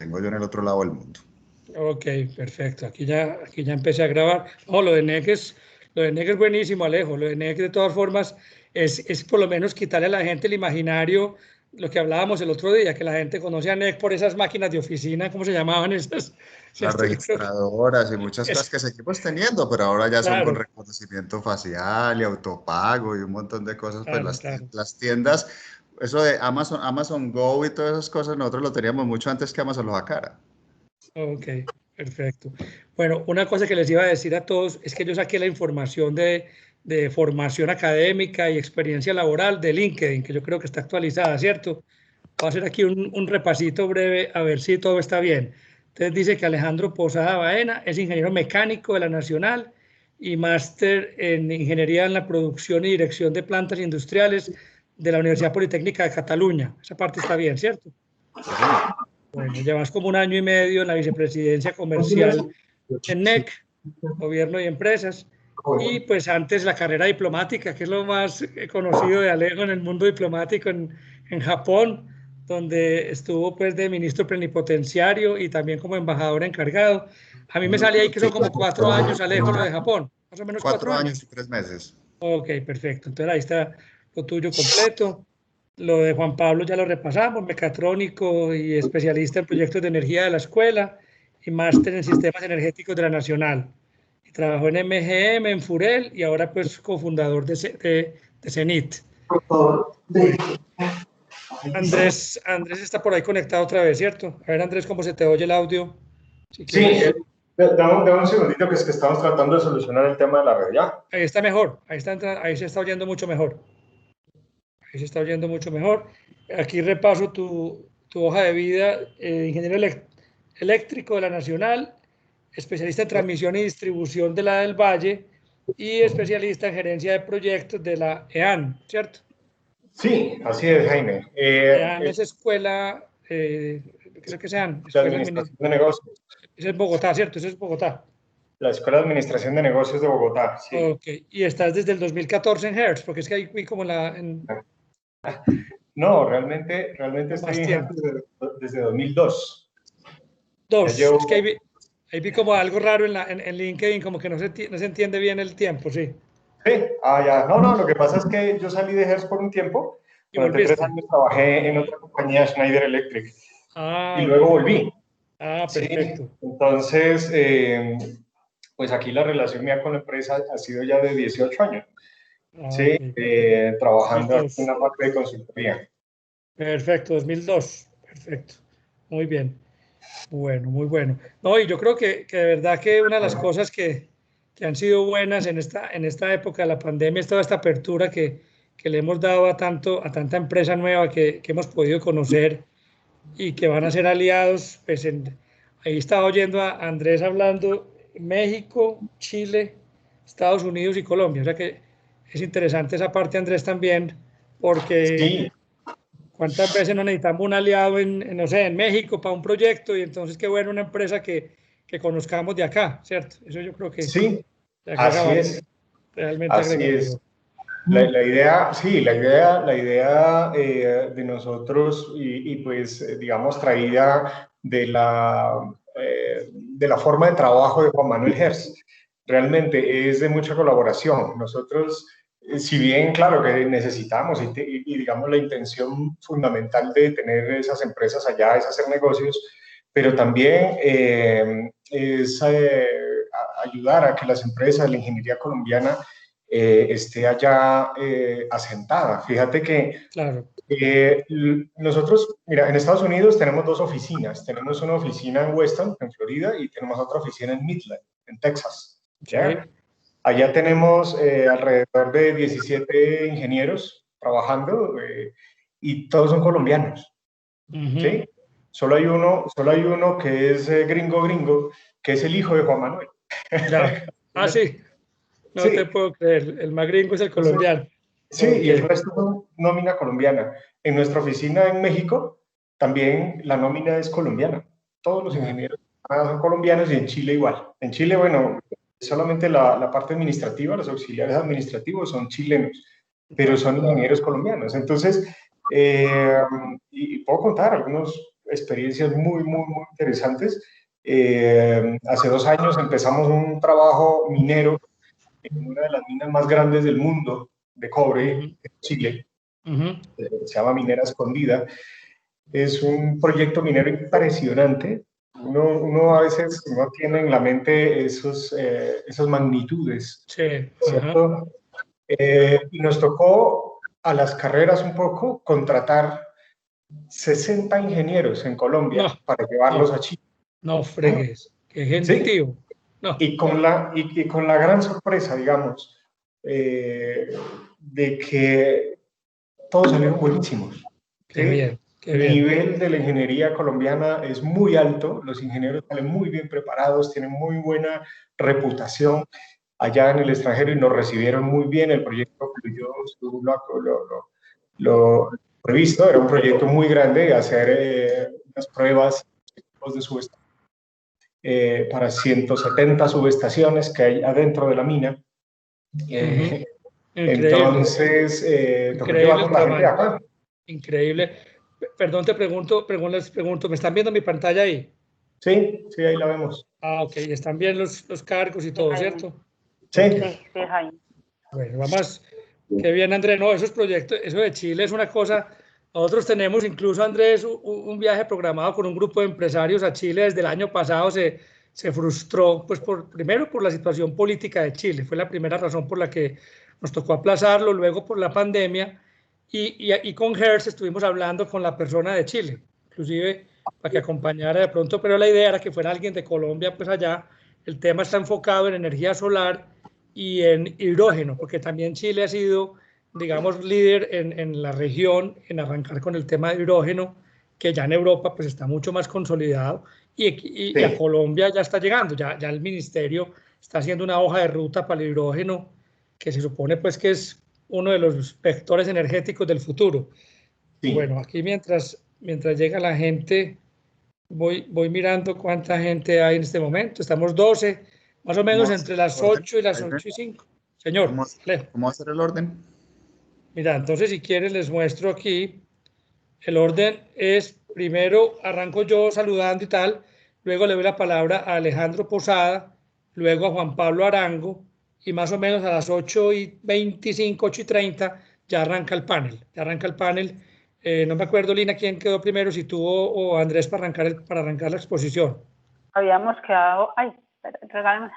tengo yo en el otro lado del mundo. Ok, perfecto. Aquí ya empecé a grabar. Oh, lo de NEC es buenísimo, Alejo. Lo de NEC, de todas formas, es por lo menos quitarle a la gente el imaginario, lo que hablábamos el otro día, que la gente conoce a NEC por esas máquinas de oficina, ¿cómo se llamaban esas? Las ¿Cierto? Yo creo que registradoras y muchas cosas que es, seguimos teniendo, pero ahora ya son con claro, reconocimiento facial y autopago y un montón de cosas, pues claro, claro. las tiendas, eso de Amazon, Amazon Go y todas esas cosas, nosotros lo teníamos mucho antes que Amazon lo sacara. Ok, perfecto. Bueno, una cosa que les iba a decir a todos es que yo saqué la información de formación académica y experiencia laboral de LinkedIn, que yo creo que está actualizada, ¿cierto? Voy a hacer aquí un repasito breve a ver si todo está bien. Entonces dice que Alejandro Posada Baena es ingeniero mecánico de la Nacional y máster en ingeniería en la producción y dirección de plantas industriales de la Universidad Politécnica de Cataluña. Esa parte está bien, ¿cierto? Sí, señor. Bueno, llevas como un año y medio en la vicepresidencia comercial en NEC, Gobierno y Empresas, y pues antes la carrera diplomática, que es lo más conocido de Alejo en el mundo diplomático en Japón, donde estuvo pues de ministro plenipotenciario y también como embajador encargado. A mí me sale ahí que son Sí, como 4 años, Alejo, lo de Japón, más o menos 4 años. 4 años y 3 meses. Ok, perfecto. Entonces ahí está lo tuyo completo. Lo de Juan Pablo ya lo repasamos, mecatrónico y especialista en proyectos de energía de la escuela y máster en sistemas energéticos de la Nacional. Y trabajó en MGM, en Furel y ahora pues cofundador de CENIT. Bueno, Andrés está por ahí conectado otra vez, ¿cierto? A ver, Andrés, ¿cómo se te oye el audio? Si Sí, quieres. dame un segundito que es que estamos tratando de solucionar el tema de la red, ¿ya? Ahí está mejor, ahí se está oyendo mucho mejor. Ahí se está oyendo mucho mejor. Aquí repaso tu hoja de vida, ingeniero eléctrico de la Nacional, especialista en transmisión y distribución de la del Valle y especialista en gerencia de proyectos de la EAN, ¿cierto? Sí, así es, Jaime. EAN es escuela, creo que sean, La escuela Administración de Negocios. es en Bogotá, ¿cierto? Eso es Bogotá. La Escuela de Administración de Negocios de Bogotá, sí. Ok, y estás desde el 2014 en Hertz, porque es que ahí vi como No, realmente con estoy más en tiempo. Hertz desde 2002. Ya Dos, es que llevo, ahí vi como algo raro en LinkedIn, como que no se entiende bien el tiempo, sí. sí, ya. No, lo que pasa es que yo salí de Hertz por un tiempo. Y Durante 3 volviste. años trabajé en otra compañía, Schneider Electric, y Ah, ok. luego volví. Ah, Sí, perfecto. entonces, pues aquí la relación mía con la empresa ha sido ya de 18 años, Ah, ¿sí? ok, perfecto. Trabajando aquí en 2002. la parte de consultoría. Perfecto, 2002. Perfecto. Muy bien. Bueno, muy bueno. No, y yo creo que de verdad que una de las cosas que han sido buenas en esta época de la pandemia es toda esta apertura que le hemos dado a tanta empresa nueva que hemos podido conocer y que van a ser aliados. Pues ahí estaba oyendo a Andrés hablando México, Chile, Estados Unidos y Colombia. O sea que es interesante esa parte, Andrés, también, porque Sí, cuántas veces no necesitamos un aliado no sé, en México para un proyecto y entonces qué bueno una empresa que conozcamos de acá, ¿cierto? Eso yo creo que sí, le agrega así valor, es, realmente así agrega es. valor. La idea, sí, la idea de nosotros y pues, digamos, traída de la forma de trabajo de Juan Manuel Herz, realmente es de mucha colaboración. Nosotros, si bien, claro que necesitamos y digamos, la intención fundamental de tener esas empresas allá es hacer negocios, pero también es ayudar a que las empresas, la ingeniería colombiana, esté allá asentada. Fíjate que Claro. nosotros, mira, en Estados Unidos tenemos dos oficinas. Tenemos una oficina en Weston, en Florida, y tenemos otra oficina en Midland, en Texas. ¿Ya? Sí. Allá tenemos alrededor de 17 ingenieros trabajando y todos son colombianos. Ujú. ¿Sí? Solo hay uno que es gringo, que es el hijo de Juan Manuel. Ya. Ah, sí. No te Sí, puedo creer. El más gringo es el entonces, colombiano. sí, Ok. y el resto son nómina colombiana. En nuestra oficina en México también la nómina es colombiana. Todos los Ya. ingenieros son colombianos y en Chile igual. En Chile, bueno, solamente la parte administrativa, los auxiliares administrativos son chilenos, pero Ya. son ingenieros colombianos. Entonces, y puedo contar algunos experiencias muy, muy, muy interesantes. Hace 2 años empezamos un trabajo minero en una de las minas más grandes del mundo de cobre en Chile. Se llama Minera Escondida. Es un proyecto minero impresionante. Uno a veces no tiene en la mente esas magnitudes, Sí. ¿cierto? Y nos tocó a las carreras un poco contratar 60 ingenieros en Colombia para llevarlos a Chile. No fregues, qué gentío. ¿Sí? No. Y con la gran sorpresa, digamos, de que todos salieron buenísimos. Qué bien, qué El bien. nivel de la ingeniería colombiana es muy alto, los ingenieros salen muy bien preparados, tienen muy buena reputación allá en el extranjero y nos recibieron muy bien. El proyecto fluyó según lo previsto, era un proyecto muy grande, hacer unas pruebas de subestación para 170 subestaciones que hay adentro de la mina. Increíble. Entonces, Increíble la gente acá. Increíble. Perdón, les pregunto, ¿me están viendo mi pantalla ahí? Sí, sí, ahí la vemos. Ah, ok, están bien los cargos y todo, ¿cierto? Sí. Okay. Sí, Jaime. Bueno, vamos, qué bien, Andrés, no, esos proyectos, eso de Chile es una cosa, nosotros tenemos incluso, Andrés, un viaje programado con un grupo de empresarios a Chile desde el año pasado, se frustró, pues primero por la situación política de Chile, fue la primera razón por la que nos tocó aplazarlo, luego por la pandemia, y con Hertz estuvimos hablando con la persona de Chile, inclusive para que acompañara de pronto, pero la idea era que fuera alguien de Colombia, pues allá, el tema está enfocado en energía solar y en hidrógeno, porque también Chile ha sido, digamos, líder en la región en arrancar con el tema de hidrógeno, que ya en Europa pues está mucho más consolidado y a Colombia ya está llegando, ya el ministerio está haciendo una hoja de ruta para el hidrógeno que se supone pues que es uno de los vectores energéticos del futuro. Sí. Bueno, aquí mientras llega la gente, voy mirando cuánta gente hay en este momento, estamos 12, más o menos entre las 8 y las 8 y 5. Señor, ¿Cómo va a ser el orden? Mira, entonces si quieren les muestro aquí. El orden es, primero arranco yo saludando y tal, luego le doy la palabra a Alejandro Posada, luego a Juan Pablo Arango, y más o menos a las 8:25, 8:30 ya arranca el panel. No me acuerdo, Lina, quién quedó primero, si tú o Andrés para arrancar la exposición. Habíamos quedado... Ay, regálame.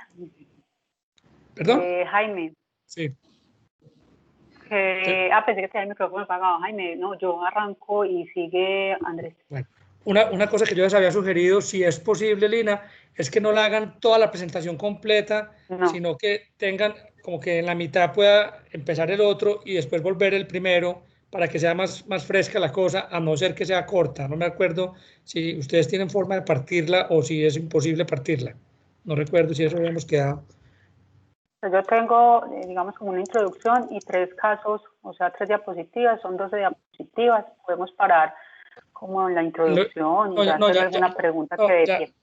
¿Perdón? Jaime. Sí. Pensé que tenía el micrófono apagado. Jaime, no, yo arranco y sigue Andrés. Bueno, una cosa que yo les había sugerido, si es posible, Lina, es que no la hagan toda la presentación completa, sino que tengan como que en la mitad pueda empezar el otro y después volver el primero para que sea más fresca la cosa, a no ser que sea corta. No me acuerdo si ustedes tienen forma de partirla o si es imposible partirla. No recuerdo si eso habíamos quedado. Yo tengo, digamos, como una introducción y 3 casos, o sea, 3 diapositivas, son 12 diapositivas. Podemos parar como en la introducción y hacer alguna pregunta que dé pie.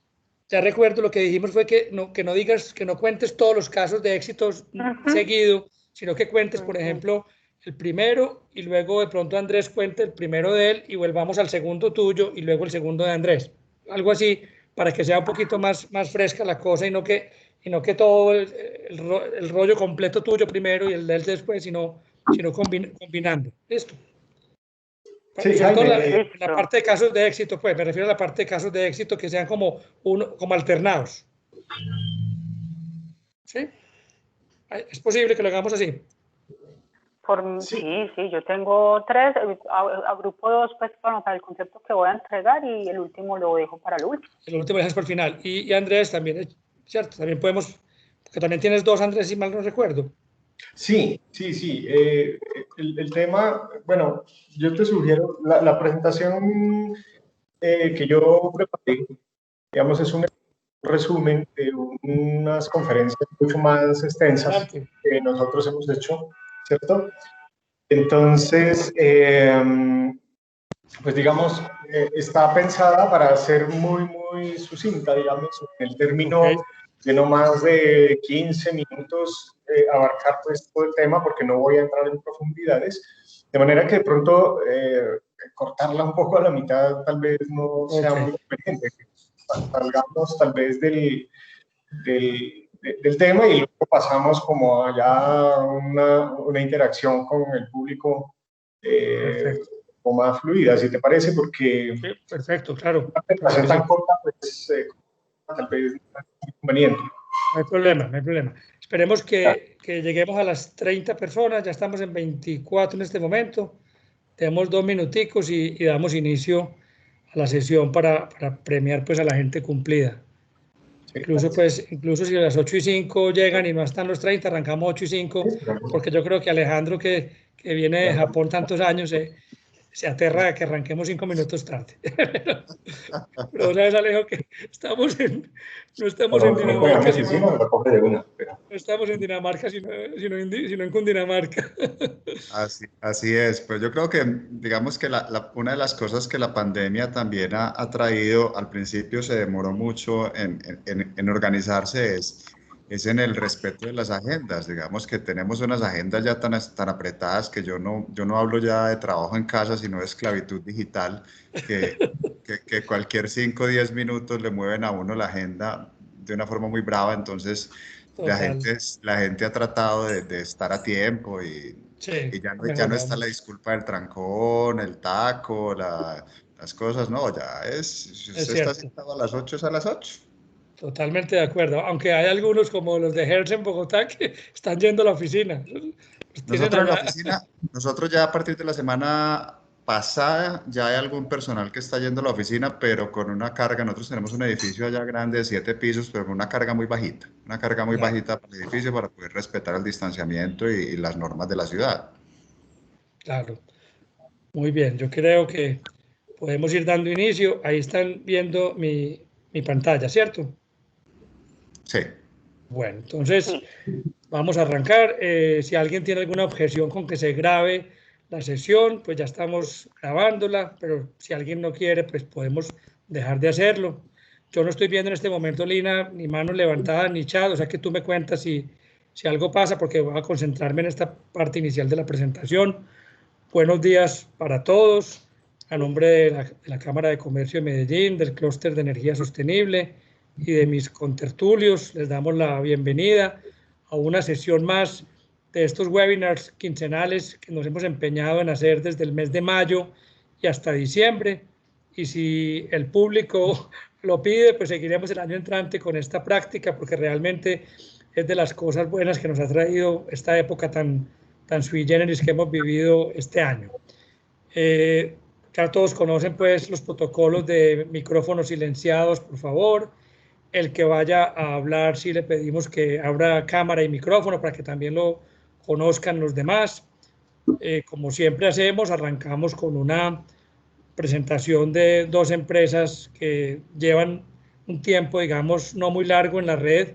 Ya recuerdo, lo que dijimos fue que no digas, que no cuentes todos los casos de éxitos seguido, sino que cuentes, por ejemplo, el primero y luego de pronto Andrés cuente el primero de él y volvamos al segundo tuyo y luego el segundo de Andrés. Algo así, para que sea un poquito más fresca la cosa y no que todo el rollo completo tuyo primero y el de él después, sino combinando. ¿Listo? Sí, la parte de casos de éxito, pues me refiero a la parte de casos de éxito que sean como alternados. ¿Sí? ¿Es posible que lo hagamos así? Sí, yo tengo 3, agrupo 2 pues para el concepto que voy a entregar y el último lo dejo para el último. El último lo dejas para el final. Y Andrés también, ¿cierto? También podemos, porque también tienes 2, Andrés, si mal no recuerdo. Sí. El tema, bueno, yo te sugiero, la presentación que yo preparé, digamos, es un resumen de unas conferencias mucho más extensas que nosotros hemos hecho, ¿cierto? Entonces, pues digamos, está pensada para ser muy sucinta, digamos, en el término de no más de 15 minutos abarcar pues todo el tema, porque no voy a entrar en profundidades, de manera que de pronto cortarla un poco a la mitad tal vez no sea muy conveniente. Salgamos tal vez del tema y luego pasamos como allá una interacción con el público o más fluida, si te parece, porque sí, perfecto, claro. una presentación tan corta, pues tal vez no es conveniente. No hay problema, no hay problema. Esperemos que lleguemos a las 30 personas, ya estamos en 24 en este momento. Tenemos 2 minuticos y damos inicio a la sesión para premiar pues a la gente cumplida. Incluso si a las 8:05 llegan y no están los 30, arrancamos 8:05, porque yo creo que Alejandro, que viene de Japón tantos años, se aterra de que arranquemos 5 minutos tarde. Pero sabes, Alejo, que no estamos en Dinamarca, no estamos en Dinamarca, sino en Cundinamarca. Así es, pues yo creo que, digamos que una de las cosas que la pandemia también ha traído, al principio se demoró mucho en organizarse, es en el respeto de las agendas. Digamos que tenemos unas agendas ya tan apretadas que yo no hablo ya de trabajo en casa, sino de esclavitud digital, que cualquier 5 o 10 minutos le mueven a uno la agenda de una forma muy brava. Entonces la gente ha tratado de estar a tiempo y ya no está la disculpa del trancón, el taco, las cosas, no, ya si usted está sentado a las 8 es a las 8. Totalmente de acuerdo, aunque hay algunos como los de Hertz en Bogotá que están yendo a la oficina. Nosotros ya a partir de la semana pasada ya hay algún personal que está yendo a la oficina, pero con una carga. Nosotros tenemos un edificio allá grande de 7 pisos, pero con una carga muy bajita. Una carga muy bajita para el edificio para poder respetar el distanciamiento y las normas de la ciudad. Claro. Muy bien, yo creo que podemos ir dando inicio. Ahí están viendo mi pantalla, ¿cierto? Sí. Bueno, entonces vamos a arrancar. Si alguien tiene alguna objeción con que se grabe la sesión, pues ya estamos grabándola, pero si alguien no quiere, pues podemos dejar de hacerlo. Yo no estoy viendo en este momento, Lina, ni manos levantadas ni chat, o sea que tú me cuentas si algo pasa, porque voy a concentrarme en esta parte inicial de la presentación. Buenos días para todos. A nombre de la Cámara de Comercio de Medellín, del Clúster de Energía Sostenible y de mis contertulios, les damos la bienvenida a una sesión más de estos webinars quincenales que nos hemos empeñado en hacer desde el mes de mayo y hasta diciembre. Y si el público lo pide, pues seguiremos el año entrante con esta práctica, porque realmente es de las cosas buenas que nos ha traído esta época tan sui generis que hemos vivido este año. Ya todos conocen pues los protocolos de micrófonos silenciados, por favor. El que vaya a hablar, sí le pedimos que abra cámara y micrófono para que también lo conozcan los demás. Como siempre hacemos, arrancamos con una presentación de 2 empresas que llevan un tiempo, digamos, no muy largo en la red.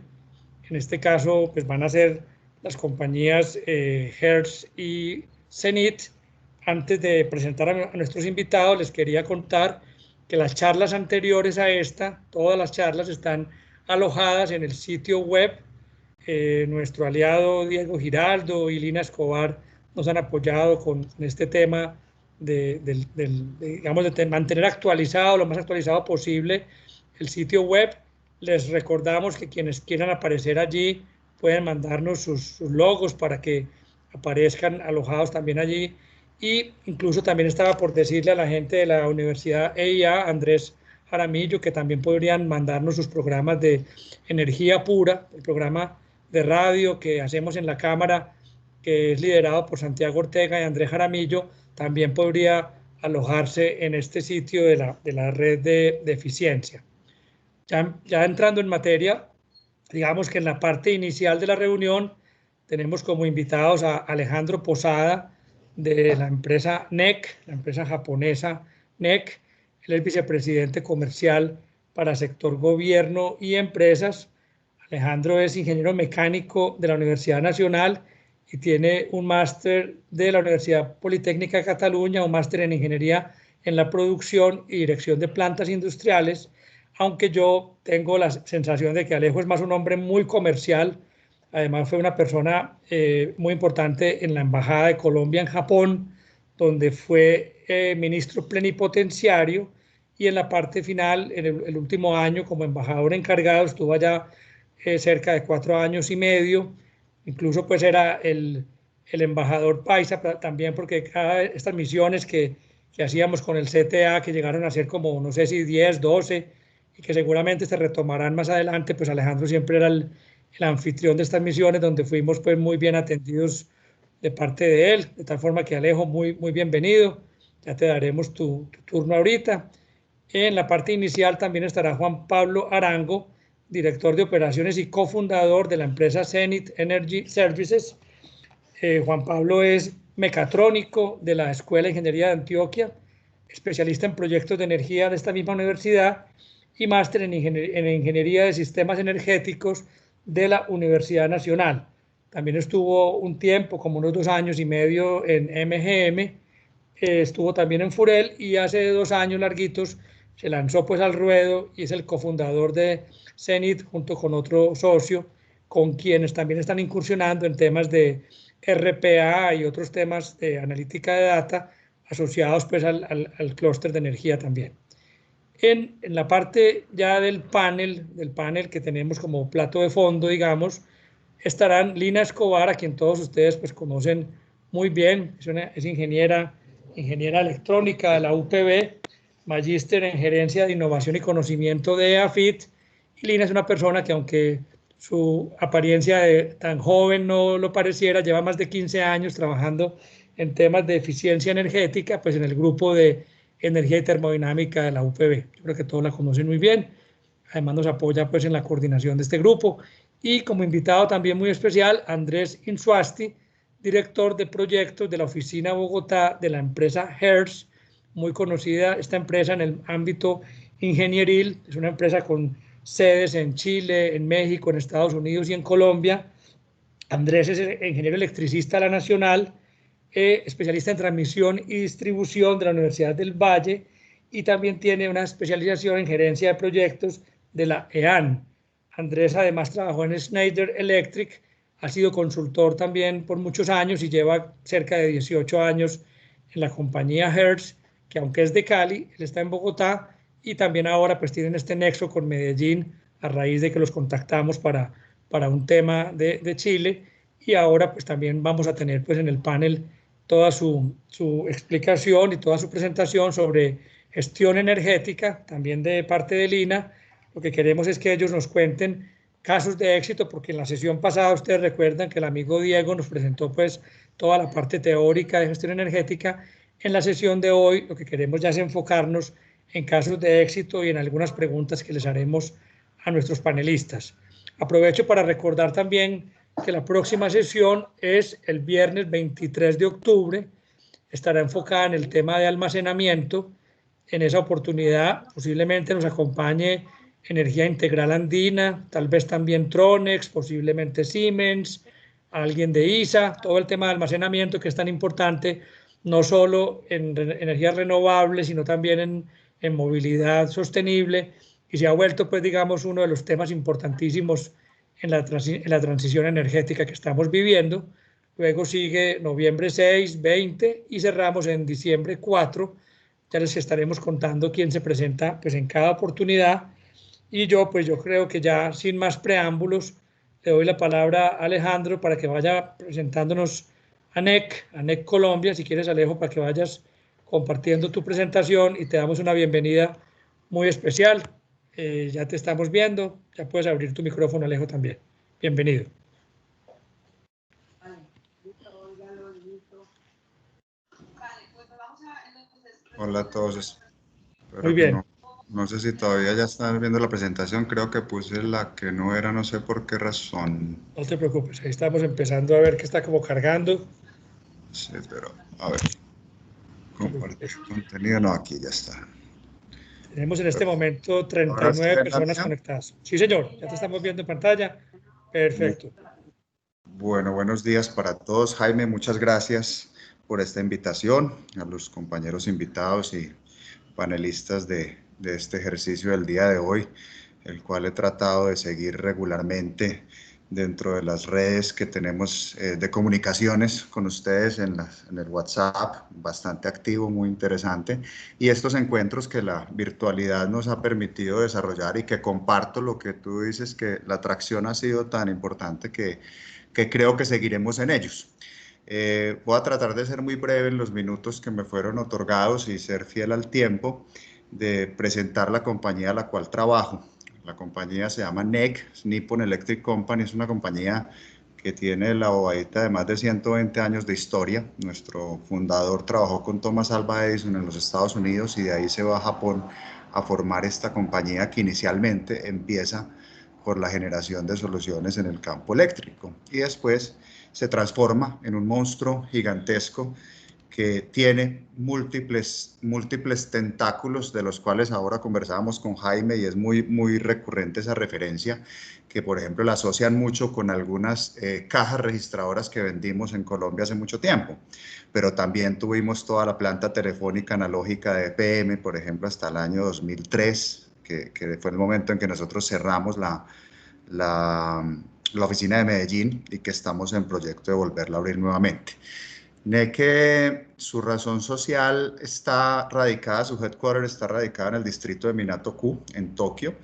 En este caso, pues van a ser las compañías Hertz y Zenith. Antes de presentar a nuestros invitados, les quería contar que las charlas anteriores a esta, todas las charlas están alojadas en el sitio web. Nuestro aliado Diego Giraldo y Lina Escobar nos han apoyado con este tema de mantener actualizado, lo más actualizado posible, el sitio web. Les recordamos que quienes quieran aparecer allí pueden mandarnos sus logos para que aparezcan alojados también allí. Y incluso también estaba por decirle a la gente de la Universidad EIA, Andrés Jaramillo, que también podrían mandarnos sus programas de energía pura, el programa de radio que hacemos en la Cámara, que es liderado por Santiago Ortega y Andrés Jaramillo, también podría alojarse en este sitio de la red de eficiencia. Ya entrando en materia, digamos que en la parte inicial de la reunión tenemos como invitados a Alejandro Posada, de la empresa NEC, la empresa japonesa NEC. Él es vicepresidente comercial para sector gobierno y empresas. Alejandro es ingeniero mecánico de la Universidad Nacional y tiene un máster de la Universidad Politécnica de Cataluña, un máster en ingeniería en la producción y dirección de plantas industriales, aunque yo tengo la sensación de que Alejo es más un hombre muy comercial. Además fue una persona muy importante en la Embajada de Colombia en Japón, donde fue ministro plenipotenciario, y en la parte final, en el último año, como embajador encargado, estuvo allá cerca de 4 años y medio, incluso pues era el embajador paisa también, porque estas misiones que hacíamos con el CTA, que llegaron a ser como, no sé si 10, 12, y que seguramente se retomarán más adelante, pues Alejandro siempre era el anfitrión de estas misiones, donde fuimos pues muy bien atendidos de parte de él, de tal forma que Alejo, muy bienvenido, ya te daremos tu turno ahorita. En la parte inicial también estará Juan Pablo Arango, director de operaciones y cofundador de la empresa Zenith Energy Services. Juan Pablo es mecatrónico de la Escuela de Ingeniería de Antioquia, especialista en proyectos de energía de esta misma universidad y máster en Ingeniería de Sistemas Energéticos de la Universidad Nacional. También estuvo un tiempo, como unos 2 años y medio, en MGM, estuvo también en Furel, y hace 2 años larguitos se lanzó pues al ruedo y es el cofundador de Zenith junto con otro socio, con quienes también están incursionando en temas de RPA y otros temas de analítica de data asociados pues al clúster de energía también. En la parte ya del panel que tenemos como plato de fondo, digamos, estarán Lina Escobar, a quien todos ustedes pues conocen muy bien, es ingeniera electrónica de la UPB, magíster en gerencia de innovación y conocimiento de EAFIT, y Lina es una persona que, aunque su apariencia de tan joven no lo pareciera, lleva más de 15 años trabajando en temas de eficiencia energética, pues en el grupo de energía y termodinámica de la UPB. Yo creo que todos la conocen muy bien. Además nos apoya pues en la coordinación de este grupo. Y como invitado también muy especial, Andrés Insuasti, director de proyectos de la oficina Bogotá de la empresa Hertz, muy conocida esta empresa en el ámbito ingenieril. Es una empresa con sedes en Chile, en México, en Estados Unidos y en Colombia. Andrés es ingeniero electricista de la Nacional, especialista en transmisión y distribución de la Universidad del Valle, y también tiene una especialización en gerencia de proyectos de la EAN. Andrés además trabajó en Schneider Electric, ha sido consultor también por muchos años y lleva cerca de 18 años en la compañía Hertz, que aunque es de Cali, él está en Bogotá, y también ahora pues tienen este nexo con Medellín a raíz de que los contactamos para un tema de Chile, y ahora pues también vamos a tener pues en el panel toda su explicación y toda su presentación sobre gestión energética, también de parte de Lina. Lo que queremos es que ellos nos cuenten casos de éxito, porque en la sesión pasada ustedes recuerdan que el amigo Diego nos presentó pues toda la parte teórica de gestión energética. En la sesión de hoy lo que queremos ya es enfocarnos en casos de éxito y en algunas preguntas que les haremos a nuestros panelistas. Aprovecho para recordar también que la próxima sesión es el viernes 23 de octubre, estará enfocada en el tema de almacenamiento. En esa oportunidad posiblemente nos acompañe Energía Integral Andina, tal vez también Tronex, posiblemente Siemens, alguien de ISA, todo el tema de almacenamiento que es tan importante, no solo en energías renovables, sino también en movilidad sostenible, y se ha vuelto, pues digamos, uno de los temas importantísimos en la transición energética que estamos viviendo. Luego sigue noviembre 6, 20 y cerramos en diciembre 4. Ya les estaremos contando quién se presenta pues en cada oportunidad. Y yo creo que ya sin más preámbulos le doy la palabra a Alejandro para que vaya presentándonos a NEC Colombia. Si quieres, Alejo, para que vayas compartiendo tu presentación, y te damos una bienvenida muy especial. Ya te estamos viendo, ya puedes abrir tu micrófono, Alejo, también. Bienvenido. Hola a todos. Muy bien. No sé si todavía ya están viendo la presentación, creo que puse la que no era, no sé por qué razón. No te preocupes, ahí estamos empezando a ver que está como cargando. Sí, pero a ver. Compartir contenido, no, aquí ya está. Tenemos en este momento 39 personas conectadas. Sí, señor, ya te estamos viendo en pantalla. Perfecto. Bueno, buenos días para todos. Jaime, muchas gracias por esta invitación, a los compañeros invitados y panelistas de este ejercicio del día de hoy, el cual he tratado de seguir regularmente dentro de las redes que tenemos de comunicaciones con ustedes en el WhatsApp, bastante activo, muy interesante, y estos encuentros que la virtualidad nos ha permitido desarrollar y que comparto lo que tú dices, que la atracción ha sido tan importante que creo que seguiremos en ellos. Voy a tratar de ser muy breve en los minutos que me fueron otorgados y ser fiel al tiempo de presentar la compañía a la cual trabajo. La compañía se llama NEC, Nippon Electric Company, es una compañía que tiene la bobadita de más de 120 años de historia. Nuestro fundador trabajó con Thomas Alva Edison en los Estados Unidos y de ahí se va a Japón a formar esta compañía que inicialmente empieza por la generación de soluciones en el campo eléctrico y después se transforma en un monstruo gigantesco que tiene múltiples tentáculos, de los cuales ahora conversábamos con Jaime y es muy recurrente esa referencia, que por ejemplo la asocian mucho con algunas cajas registradoras que vendimos en Colombia hace mucho tiempo, pero también tuvimos toda la planta telefónica analógica de EPM, por ejemplo, hasta el año 2003, que fue el momento en que nosotros cerramos la oficina de Medellín y que estamos en proyecto de volverla a abrir nuevamente. NEC, su razón social está radicada, su headquarter está radicada en el distrito de Minato-ku, en Tokio.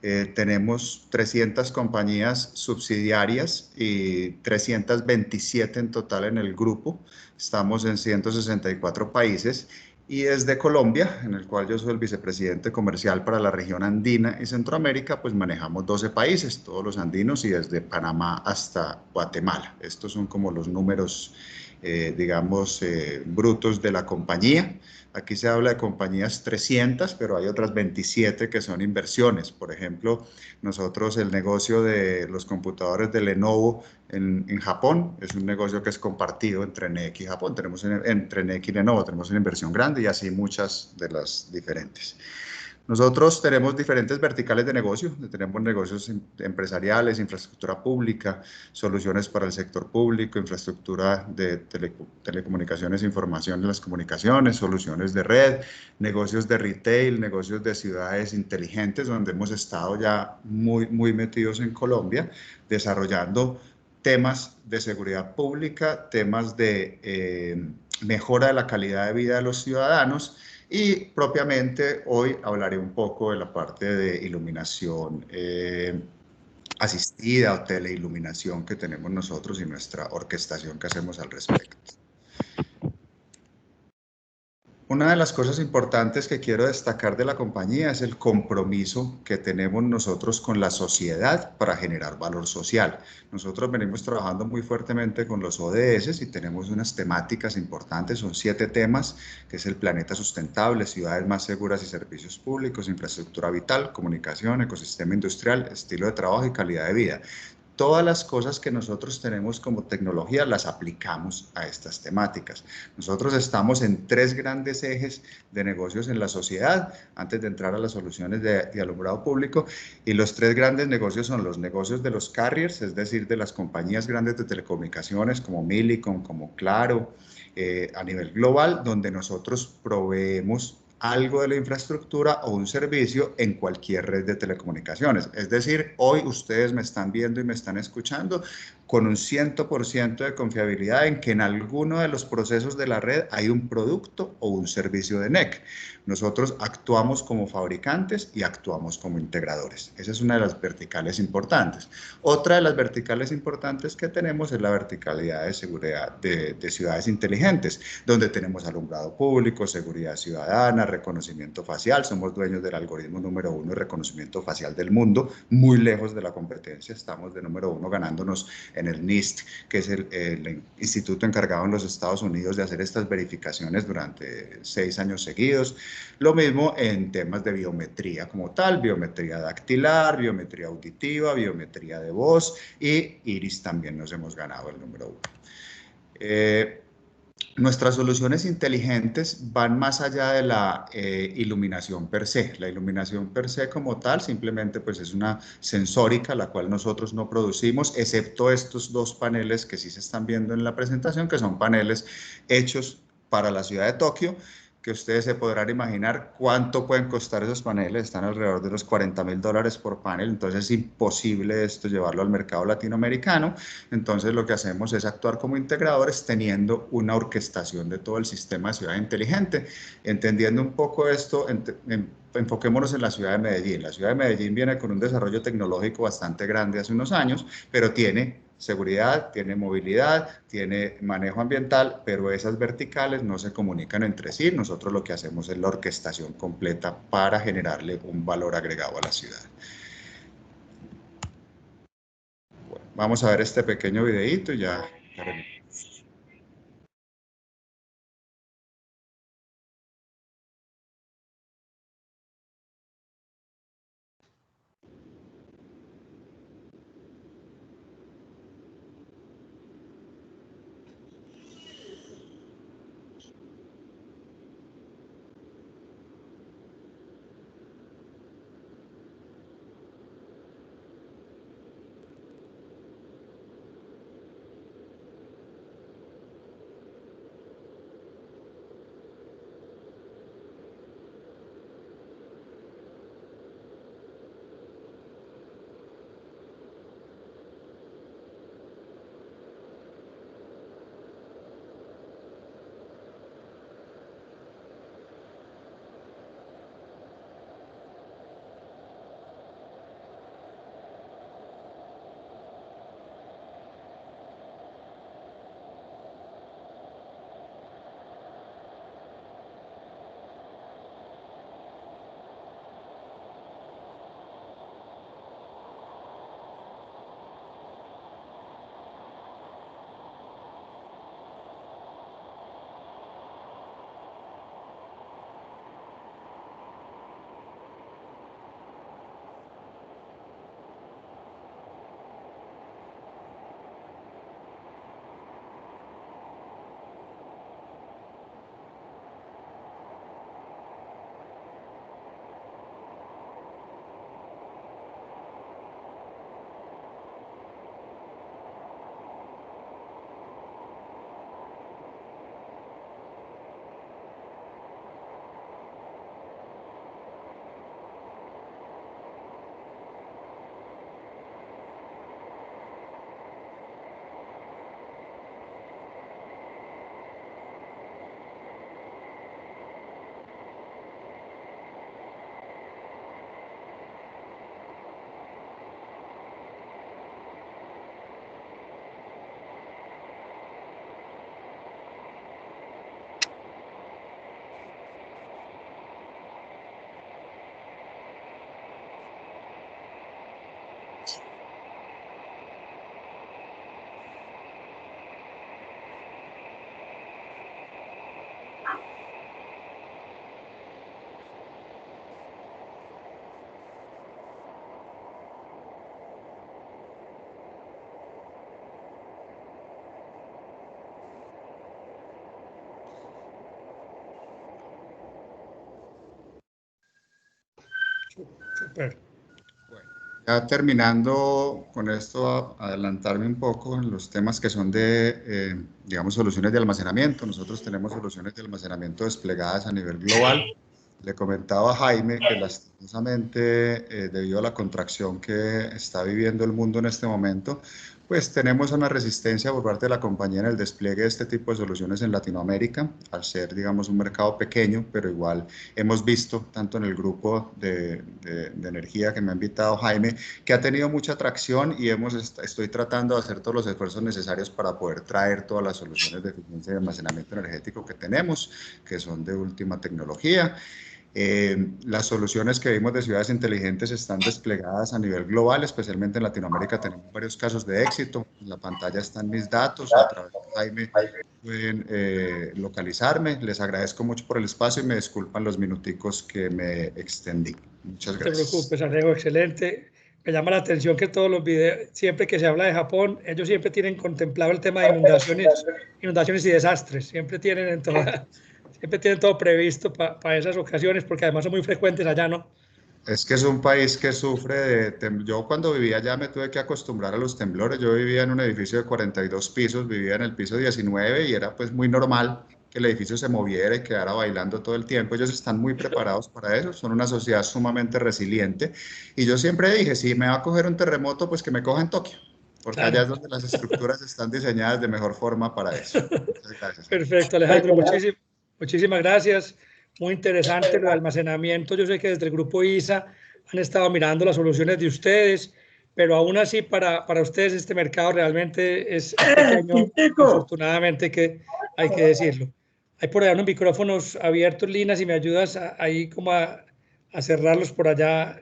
Tenemos 300 compañías subsidiarias y 327 en total en el grupo. Estamos en 164 países y desde Colombia, en el cual yo soy el vicepresidente comercial para la región andina y Centroamérica, pues manejamos 12 países, todos los andinos y desde Panamá hasta Guatemala. Estos son como los números digamos, brutos de la compañía. Aquí se habla de compañías 300, pero hay otras 27 que son inversiones. Por ejemplo, nosotros el negocio de los computadores de Lenovo en Japón es un negocio que es compartido entre NEC y Japón. Tenemos entre NEC y Lenovo, tenemos una inversión grande y así muchas de las diferentes. Nosotros tenemos diferentes verticales de negocio, tenemos negocios empresariales, infraestructura pública, soluciones para el sector público, infraestructura de telecomunicaciones, información de las comunicaciones, soluciones de red, negocios de retail, negocios de ciudades inteligentes, donde hemos estado ya muy metidos en Colombia, desarrollando temas de seguridad pública, temas de mejora de la calidad de vida de los ciudadanos. Y propiamente hoy hablaré un poco de la parte de iluminación asistida o teleiluminación que tenemos nosotros y nuestra orquestación que hacemos al respecto. Una de las cosas importantes que quiero destacar de la compañía es el compromiso que tenemos nosotros con la sociedad para generar valor social. Nosotros venimos trabajando muy fuertemente con los ODS y tenemos unas temáticas importantes, son 7 temas, que es el planeta sustentable, ciudades más seguras y servicios públicos, infraestructura vital, comunicación, ecosistema industrial, estilo de trabajo y calidad de vida. Todas las cosas que nosotros tenemos como tecnología las aplicamos a estas temáticas. Nosotros estamos en 3 grandes ejes de negocios en la sociedad, antes de entrar a las soluciones de alumbrado público, y los 3 grandes negocios son los negocios de los carriers, es decir, de las compañías grandes de telecomunicaciones como Millicom, como Claro, a nivel global, donde nosotros proveemos algo de la infraestructura o un servicio en cualquier red de telecomunicaciones. Es decir, hoy ustedes me están viendo y me están escuchando con un 100% de confiabilidad en que en alguno de los procesos de la red hay un producto o un servicio de NEC. Nosotros actuamos como fabricantes y actuamos como integradores. Esa es una de las verticales importantes. Otra de las verticales importantes que tenemos es la verticalidad de seguridad de ciudades inteligentes, donde tenemos alumbrado público, seguridad ciudadana, reconocimiento facial. Somos dueños del algoritmo número 1 de reconocimiento facial del mundo, muy lejos de la competencia. Estamos de número 1 ganándonos en el NIST, que es el instituto encargado en los Estados Unidos de hacer estas verificaciones durante 6 años seguidos. Lo mismo en temas de biometría como tal, biometría dactilar, biometría auditiva, biometría de voz y iris también nos hemos ganado el número 1. Nuestras soluciones inteligentes van más allá de la iluminación per se. La iluminación per se como tal simplemente pues es una sensórica, la cual nosotros no producimos, excepto estos 2 paneles que sí se están viendo en la presentación, que son paneles hechos para la ciudad de Tokio, que ustedes se podrán imaginar cuánto pueden costar esos paneles, están alrededor de los $40.000 por panel, entonces es imposible esto llevarlo al mercado latinoamericano. Entonces lo que hacemos es actuar como integradores teniendo una orquestación de todo el sistema de ciudad inteligente. Entendiendo un poco esto, enfoquémonos en la ciudad de Medellín. La ciudad de Medellín viene con un desarrollo tecnológico bastante grande hace unos años, pero tiene seguridad, tiene movilidad, tiene manejo ambiental, pero esas verticales no se comunican entre sí. Nosotros lo que hacemos es la orquestación completa para generarle un valor agregado a la ciudad. Bueno, vamos a ver este pequeño videíto y ya terminamos. Super. Bueno, ya terminando con esto, adelantarme un poco en los temas que son de, digamos, soluciones de almacenamiento. Nosotros tenemos soluciones de almacenamiento desplegadas a nivel global. Le comentaba a Jaime que lastimosamente, debido a la contracción que está viviendo el mundo en este momento, pues tenemos una resistencia por parte de la compañía en el despliegue de este tipo de soluciones en Latinoamérica, al ser, digamos, un mercado pequeño, pero igual hemos visto, tanto en el grupo de energía que me ha invitado Jaime, que ha tenido mucha atracción y estoy tratando de hacer todos los esfuerzos necesarios para poder traer todas las soluciones de eficiencia y almacenamiento energético que tenemos, que son de última tecnología. Las soluciones que vimos de ciudades inteligentes están desplegadas a nivel global, especialmente en Latinoamérica tenemos varios casos de éxito. En la pantalla están mis datos, a través de Jaime pueden localizarme. Les agradezco mucho por el espacio y me disculpan los minuticos que me extendí. Muchas gracias. No te preocupes, Alejo, excelente. Me llama la atención que todos los videos, siempre que se habla de Japón, ellos siempre tienen contemplado el tema de inundaciones y desastres. Siempre tienen todo previsto para esas ocasiones, porque además son muy frecuentes allá, ¿no? Es que es un país que sufre de... Yo cuando vivía allá me tuve que acostumbrar a los temblores. Yo vivía en un edificio de 42 pisos, vivía en el piso 19 y era pues muy normal que el edificio se moviera y quedara bailando todo el tiempo. Ellos están muy preparados para eso, son una sociedad sumamente resiliente. Y yo siempre dije, si me va a coger un terremoto, pues que me coja en Tokio, porque allá Claro. es donde las estructuras están diseñadas de mejor forma para eso. Muchas gracias. Perfecto, Alejandro, muchísimas gracias. Muy interesante el almacenamiento. Yo sé que desde el grupo ISA han estado mirando las soluciones de ustedes, pero aún así para ustedes este mercado realmente es pequeño, afortunadamente, que hay que decirlo. Hay por allá unos micrófonos abiertos, Lina, si me ayudas ahí como a cerrarlos por allá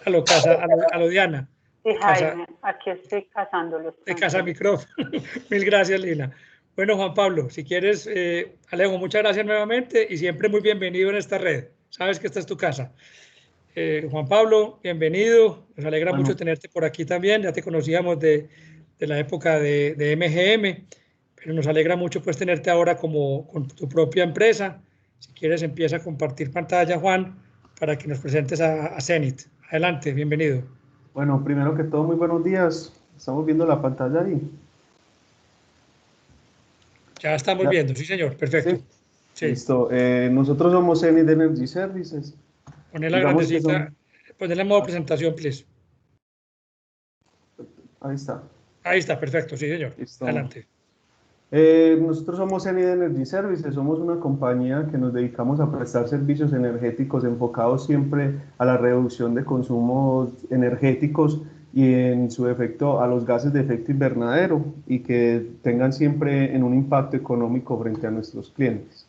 a lo Diana. Sí, Jaime, aquí estoy cazándolos. De casa micrófono. Mil gracias, Lina. Bueno, Juan Pablo, si quieres, Alejo, muchas gracias nuevamente y siempre muy bienvenido en esta red. Sabes que esta es tu casa. Juan Pablo, bienvenido. Nos alegra mucho tenerte por aquí también. Ya te conocíamos de la época de MGM, pero nos alegra mucho pues tenerte ahora con tu propia empresa. Si quieres, empieza a compartir pantalla, Juan, para que nos presentes a Zenith. Adelante, bienvenido. Bueno, primero que todo, muy buenos días. Estamos viendo la pantalla ahí. Ya estamos viendo, sí señor, perfecto. ¿Sí? Sí. Listo. Nosotros somos Zenith Energy Services. Poner la grandecita, ponerle en modo presentación, please. Ahí está. Ahí está, perfecto, sí señor. Listo. Adelante. Nosotros somos Zenith Energy Services, somos una compañía que nos dedicamos a prestar servicios energéticos enfocados siempre a la reducción de consumos energéticos y en su efecto a los gases de efecto invernadero y que tengan siempre en un impacto económico frente a nuestros clientes.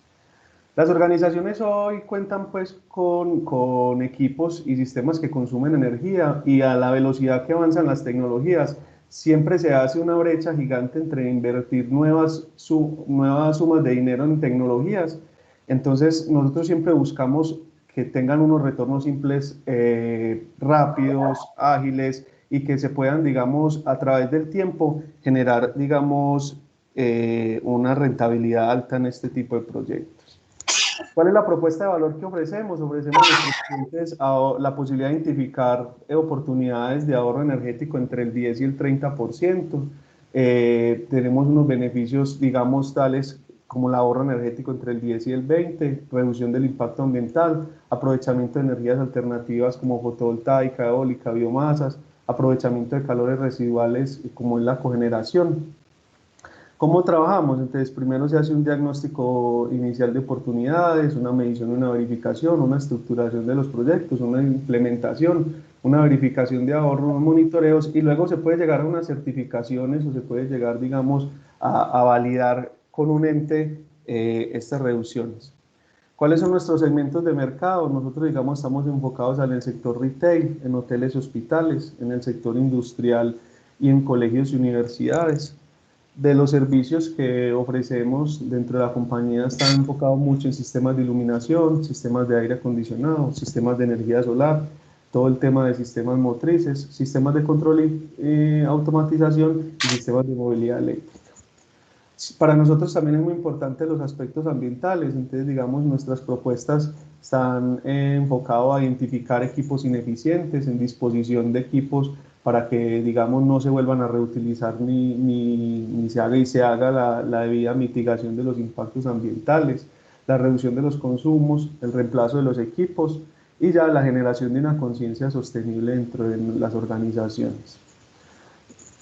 Las organizaciones hoy cuentan pues con equipos y sistemas que consumen energía y a la velocidad que avanzan las tecnologías siempre se hace una brecha gigante entre invertir nuevas sumas de dinero en tecnologías. Entonces nosotros siempre buscamos que tengan unos retornos simples, rápidos, ágiles y que se puedan, digamos, a través del tiempo generar, digamos, una rentabilidad alta en este tipo de proyectos. ¿Cuál es la propuesta de valor que ofrecemos? Ofrecemos a nuestros clientes la posibilidad de identificar oportunidades de ahorro energético entre el 10 y el 30%. Tenemos unos beneficios, digamos, tales como el ahorro energético entre el 10 y el 20%, reducción del impacto ambiental, aprovechamiento de energías alternativas como fotovoltaica, eólica, biomasas, aprovechamiento de calores residuales como es la cogeneración. ¿Cómo trabajamos? Entonces, primero se hace un diagnóstico inicial de oportunidades, una medición y una verificación, una estructuración de los proyectos, una implementación, una verificación de ahorro, unos monitoreos y luego se puede llegar a unas certificaciones o se puede llegar, digamos, a validar con un ente estas reducciones. ¿Cuáles son nuestros segmentos de mercado? Nosotros, digamos, estamos enfocados en el sector retail, en hoteles y hospitales, en el sector industrial y en colegios y universidades. De los servicios que ofrecemos dentro de la compañía están enfocados mucho en sistemas de iluminación, sistemas de aire acondicionado, sistemas de energía solar, todo el tema de sistemas motrices, sistemas de control y automatización y sistemas de movilidad eléctrica. Para nosotros también es muy importante los aspectos ambientales, entonces digamos nuestras propuestas están enfocadas a identificar equipos ineficientes, en disposición de equipos para que digamos no se vuelvan a reutilizar ni se haga la debida mitigación de los impactos ambientales, la reducción de los consumos, el reemplazo de los equipos y ya la generación de una conciencia sostenible dentro de las organizaciones.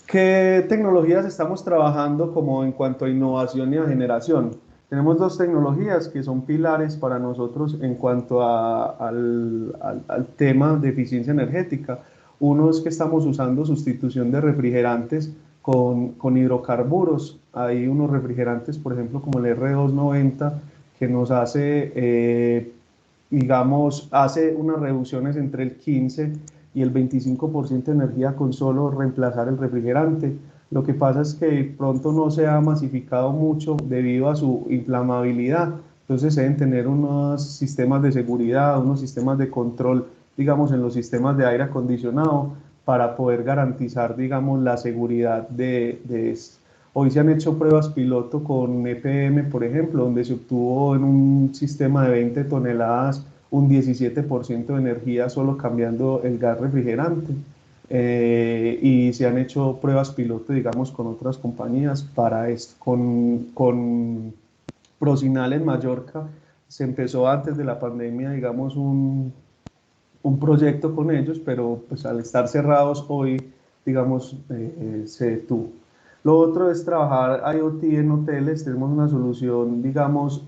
¿Qué tecnologías estamos trabajando como en cuanto a innovación y a generación? Tenemos dos tecnologías que son pilares para nosotros en cuanto al tema de eficiencia energética. Uno es que estamos usando sustitución de refrigerantes con hidrocarburos. Hay unos refrigerantes, por ejemplo, como el R290, que nos hace, digamos, hace unas reducciones entre el 15 y el 25% de energía con solo reemplazar el refrigerante. Lo que pasa es que pronto no se ha masificado mucho debido a su inflamabilidad. Entonces se deben tener unos sistemas de seguridad, unos sistemas de control, digamos, en los sistemas de aire acondicionado para poder garantizar, digamos, la seguridad de esto. Hoy se han hecho pruebas piloto con EPM, por ejemplo, donde se obtuvo en un sistema de 20 toneladas un 17% de energía solo cambiando el gas refrigerante. Y se han hecho pruebas piloto, digamos, con otras compañías para esto, con Procinal en Mallorca. Se empezó antes de la pandemia, digamos, un proyecto con ellos, pero pues al estar cerrados hoy, digamos, se detuvo. Lo otro es trabajar IoT en hoteles. Tenemos una solución, digamos,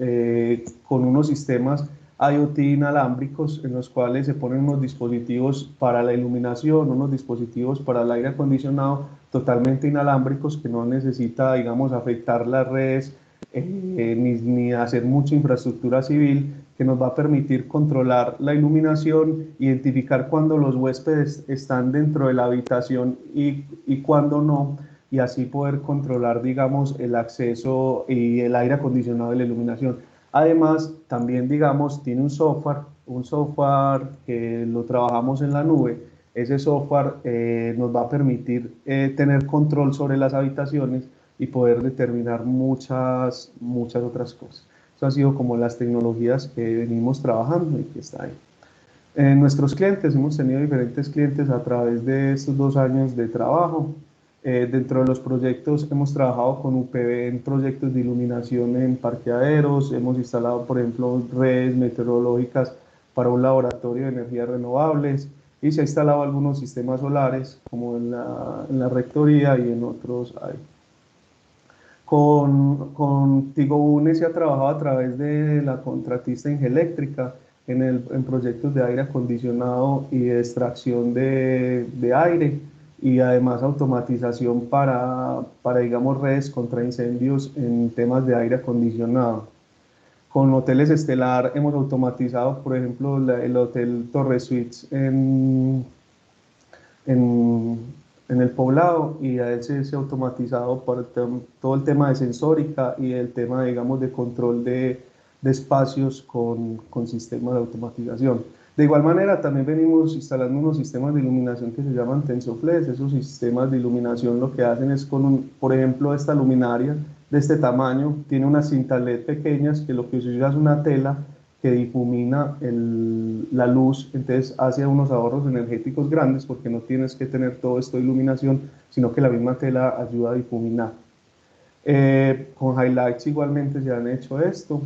con unos sistemas IoT inalámbricos en los cuales se ponen unos dispositivos para la iluminación, unos dispositivos para el aire acondicionado totalmente inalámbricos que no necesita, digamos, afectar las redes ni hacer mucha infraestructura civil, que nos va a permitir controlar la iluminación, identificar cuando los huéspedes están dentro de la habitación y cuando no, y así poder controlar, digamos, el acceso y el aire acondicionado y la iluminación. Además, también, digamos, tiene un software que lo trabajamos en la nube. Ese software nos va a permitir tener control sobre las habitaciones y poder determinar muchas otras cosas. Eso ha sido como las tecnologías que venimos trabajando y que está ahí. Nuestros clientes, hemos tenido diferentes clientes a través de estos 2 años de trabajo. Dentro de los proyectos hemos trabajado con UPV en proyectos de iluminación en parqueaderos, hemos instalado, por ejemplo, redes meteorológicas para un laboratorio de energías renovables y se ha instalado algunos sistemas solares, como en la rectoría y en otros hay. Con Tigobune se ha trabajado a través de la contratista Ingeléctrica en proyectos de aire acondicionado y de extracción de aire, y además automatización para, digamos, redes contra incendios en temas de aire acondicionado. Con Hoteles Estelar hemos automatizado, por ejemplo, el Hotel Torre Suites en el Poblado, y a él se ha automatizado para todo el tema de sensórica y el tema, digamos, de control de espacios con sistemas de automatización. De igual manera, también venimos instalando unos sistemas de iluminación que se llaman TensoFlex. Esos sistemas de iluminación lo que hacen es por ejemplo, esta luminaria de este tamaño tiene unas cintas LED pequeñas que lo que se usa es una tela que difumina la luz, entonces hace unos ahorros energéticos grandes porque no tienes que tener todo esto de iluminación, sino que la misma tela ayuda a difuminar. Con Highlights igualmente se han hecho esto.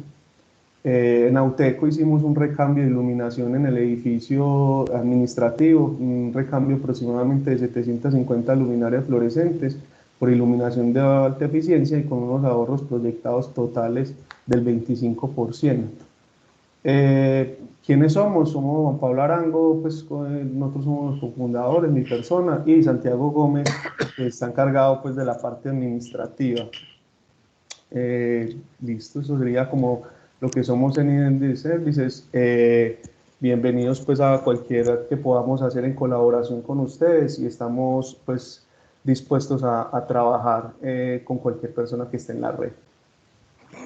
En Auteco hicimos un recambio de iluminación en el edificio administrativo, un recambio aproximadamente de 750 luminarias fluorescentes por iluminación de alta eficiencia y con unos ahorros proyectados totales del 25%. ¿Quiénes somos? Somos Juan Pablo Arango, pues nosotros somos los cofundadores, mi persona, y Santiago Gómez, que está encargado pues de la parte administrativa. Listo, eso sería como lo que somos en Energy Services. Bienvenidos pues a cualquiera que podamos hacer en colaboración con ustedes, y estamos pues dispuestos a trabajar con cualquier persona que esté en la red.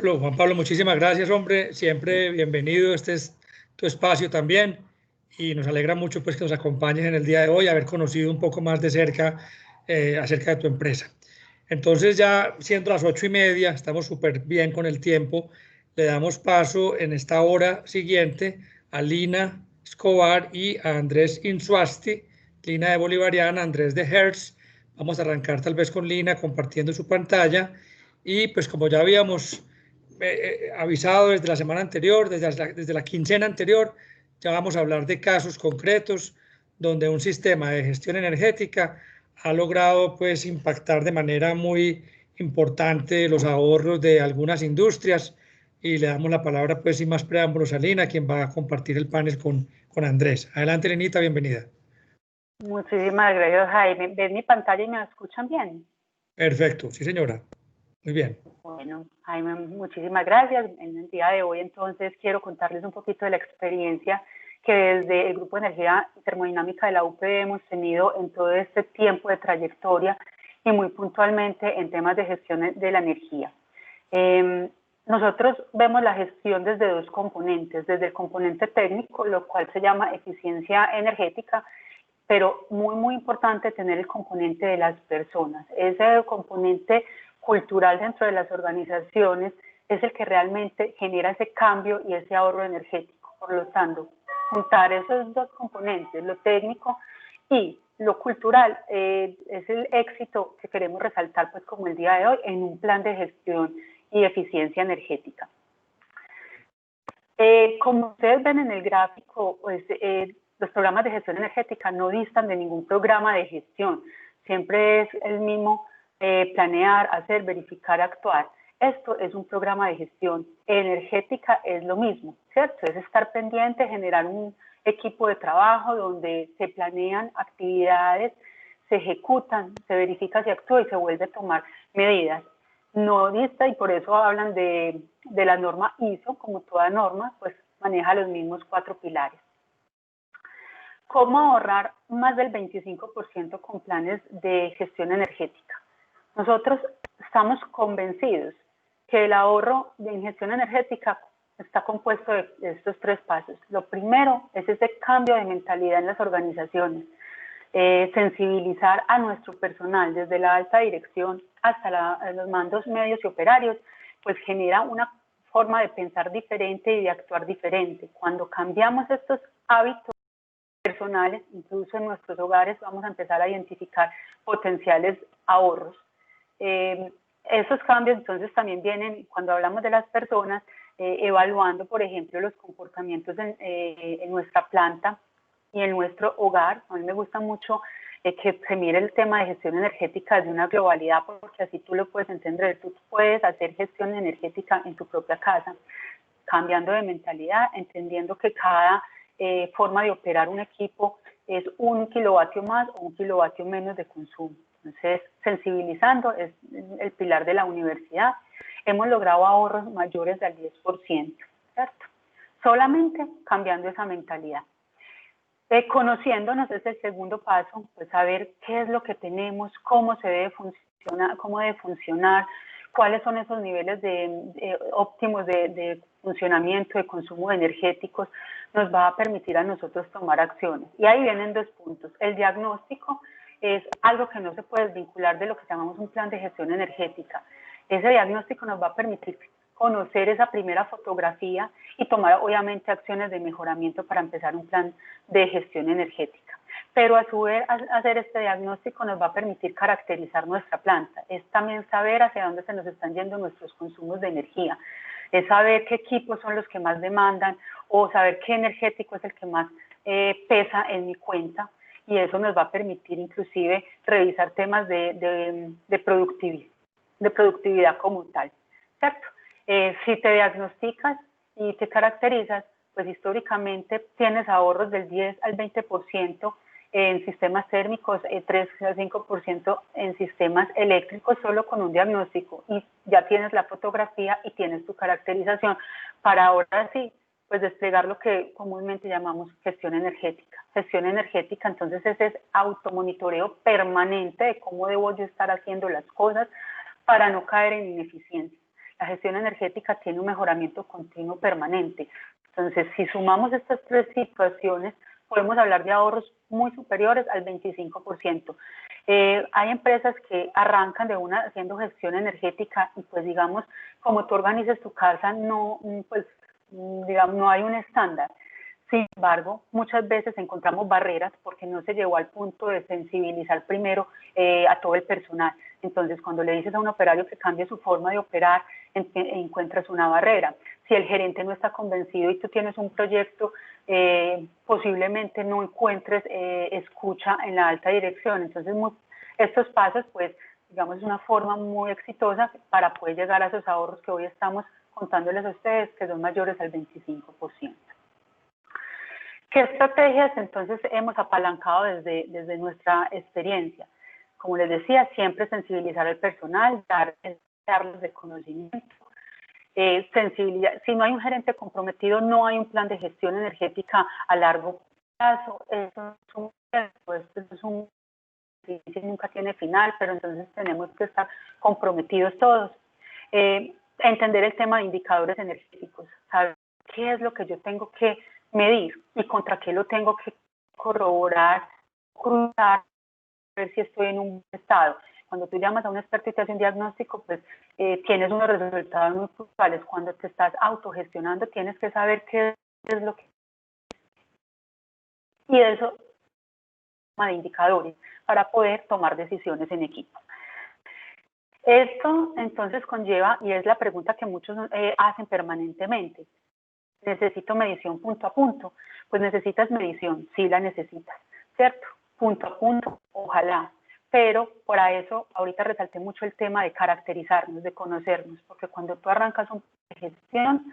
Juan Pablo, muchísimas gracias, hombre. Siempre bienvenido. Este es tu espacio también y nos alegra mucho pues que nos acompañes en el día de hoy, haber conocido un poco más de cerca acerca de tu empresa. Entonces, ya siendo las 8:30, estamos súper bien con el tiempo. Le damos paso en esta hora siguiente a Lina Escobar y a Andrés Insuasti, Lina de Bolivariana, Andrés de Hertz. Vamos a arrancar tal vez con Lina compartiendo su pantalla, y pues como ya habíamos avisado desde la semana anterior, desde la quincena anterior, ya vamos a hablar de casos concretos donde un sistema de gestión energética ha logrado pues impactar de manera muy importante los ahorros de algunas industrias, y le damos la palabra pues sin más preámbulos a Lina, quien va a compartir el panel con Andrés. Adelante, Linita, bienvenida. Muchísimas gracias, Jaime. ¿Ven mi pantalla y me escuchan bien? Perfecto, sí señora. Muy bien. Bueno, Jaime, muchísimas gracias. En el día de hoy entonces quiero contarles un poquito de la experiencia que desde el Grupo de Energía y Termodinámica de la UPB hemos tenido en todo este tiempo de trayectoria, y muy puntualmente en temas de gestión de la energía. Nosotros vemos la gestión desde 2 componentes, desde el componente técnico, lo cual se llama eficiencia energética, pero muy importante tener el componente de las personas. Ese componente cultural dentro de las organizaciones es el que realmente genera ese cambio y ese ahorro energético. Por lo tanto, juntar esos 2 componentes, lo técnico y lo cultural, es el éxito que queremos resaltar pues como el día de hoy en un plan de gestión y eficiencia energética. Como ustedes ven en el gráfico, pues, los programas de gestión energética no distan de ningún programa de gestión. Siempre es el mismo planear, hacer, verificar, actuar. Esto es un programa de gestión. Energética es lo mismo, ¿cierto? Es estar pendiente, generar un equipo de trabajo donde se planean actividades, se ejecutan, se verifica si actúa y se vuelve a tomar medidas. No dista, y por eso hablan de la norma ISO, como toda norma, pues maneja los mismos 4 pilares. ¿Cómo ahorrar más del 25% con planes de gestión energética? Nosotros estamos convencidos que el ahorro en gestión energética está compuesto de estos 3 pasos. Lo primero es ese cambio de mentalidad en las organizaciones. Sensibilizar a nuestro personal desde la alta dirección hasta los mandos medios y operarios, pues genera una forma de pensar diferente y de actuar diferente. Cuando cambiamos estos hábitos personales, incluso en nuestros hogares, vamos a empezar a identificar potenciales ahorros. Esos cambios entonces también vienen, cuando hablamos de las personas, evaluando, por ejemplo, los comportamientos en nuestra planta y en nuestro hogar. A mí me gusta mucho que se mire el tema de gestión energética desde una globalidad, porque así tú lo puedes entender. Tú puedes hacer gestión energética en tu propia casa, cambiando de mentalidad, entendiendo que cada forma de operar un equipo es 1 kilovatio más o 1 kilovatio menos de consumo. Entonces, sensibilizando es el pilar de la universidad. Hemos logrado ahorros mayores del 10%, ¿cierto? Solamente cambiando esa mentalidad. Conociéndonos es el segundo paso, pues saber qué es lo que tenemos, cómo debe funcionar, cuáles son esos niveles óptimos de funcionamiento, de consumo de energéticos, nos va a permitir a nosotros tomar acciones. Y ahí vienen 2 puntos. El diagnóstico es algo que no se puede desvincular de lo que llamamos un plan de gestión energética. Ese diagnóstico nos va a permitir conocer esa primera fotografía y tomar obviamente acciones de mejoramiento para empezar un plan de gestión energética. Pero a su vez hacer este diagnóstico nos va a permitir caracterizar nuestra planta. Es también saber hacia dónde se nos están yendo nuestros consumos de energía. Es saber qué equipos son los que más demandan o saber qué energético es el que más pesa en mi cuenta. Y eso nos va a permitir inclusive revisar temas de productividad como tal, ¿cierto? Si te diagnosticas y te caracterizas, pues históricamente tienes ahorros del 10 al 20% en sistemas térmicos, 3 al 5% en sistemas eléctricos, solo con un diagnóstico, y ya tienes la fotografía y tienes tu caracterización para ahora sí, pues desplegar lo que comúnmente llamamos gestión energética. Gestión energética, entonces, ese es automonitoreo permanente de cómo debo yo estar haciendo las cosas para no caer en ineficiencia. La gestión energética tiene un mejoramiento continuo permanente. Entonces, si sumamos estas 3 situaciones, podemos hablar de ahorros muy superiores al 25%. Hay empresas que arrancan de una haciendo gestión energética y pues digamos, como tú organizas tu casa, no, pues digamos, no hay un estándar. Sin embargo, muchas veces encontramos barreras porque no se llegó al punto de sensibilizar primero a todo el personal. Entonces, cuando le dices a un operario que cambie su forma de operar, encuentras una barrera. Si el gerente no está convencido y tú tienes un proyecto, posiblemente no encuentres escucha en la alta dirección. Entonces, estos pasos, pues, digamos, es una forma muy exitosa para poder llegar a esos ahorros que hoy estamos contándoles a ustedes, que son mayores al 25%. ¿Qué estrategias entonces hemos apalancado desde nuestra experiencia? Como les decía, siempre sensibilizar al personal, darles de conocimiento, sensibilidad. Si no hay un gerente comprometido, no hay un plan de gestión energética a largo plazo. Eso es un nunca tiene final, pero entonces tenemos que estar comprometidos todos. Entender el tema de indicadores energéticos, saber qué es lo que yo tengo que medir y contra qué lo tengo que corroborar, cruzar, ver si estoy en un buen estado. Cuando tú llamas a un experto y te hace un diagnóstico, pues tienes unos resultados muy puntuales. Cuando te estás autogestionando, tienes que saber qué es lo que... Y eso de indicadores para poder tomar decisiones en equipo. Esto entonces conlleva, y es la pregunta que muchos hacen permanentemente, necesito medición punto a punto. Pues necesitas medición, sí la necesitas, ¿cierto? Punto a punto, ojalá. Pero para eso ahorita resalté mucho el tema de caracterizarnos, de conocernos, porque cuando tú arrancas un plan de gestión,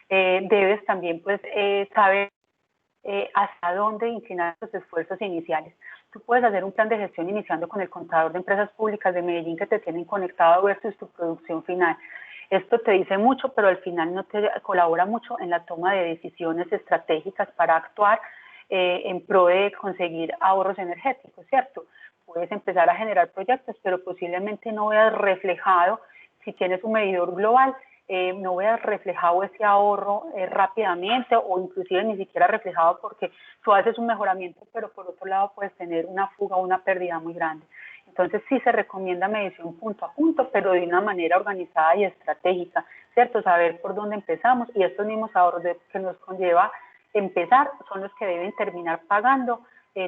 debes también pues saber hasta dónde inclinar los esfuerzos iniciales. Tú puedes hacer un plan de gestión iniciando con el contador de empresas públicas de Medellín que te tienen conectado versus tu producción final. Esto te dice mucho, pero al final no te colabora mucho en la toma de decisiones estratégicas para actuar en pro de conseguir ahorros energéticos, ¿cierto? Puedes empezar a generar proyectos, pero posiblemente no veas reflejado, si tienes un medidor global, no veas reflejado ese ahorro rápidamente o inclusive ni siquiera reflejado porque tú haces un mejoramiento, pero por otro lado puedes tener una fuga o una pérdida muy grande. Entonces sí se recomienda medición punto a punto, pero de una manera organizada y estratégica, ¿cierto? Saber por dónde empezamos y estos mismos ahorros que nos conlleva empezar son los que deben terminar pagando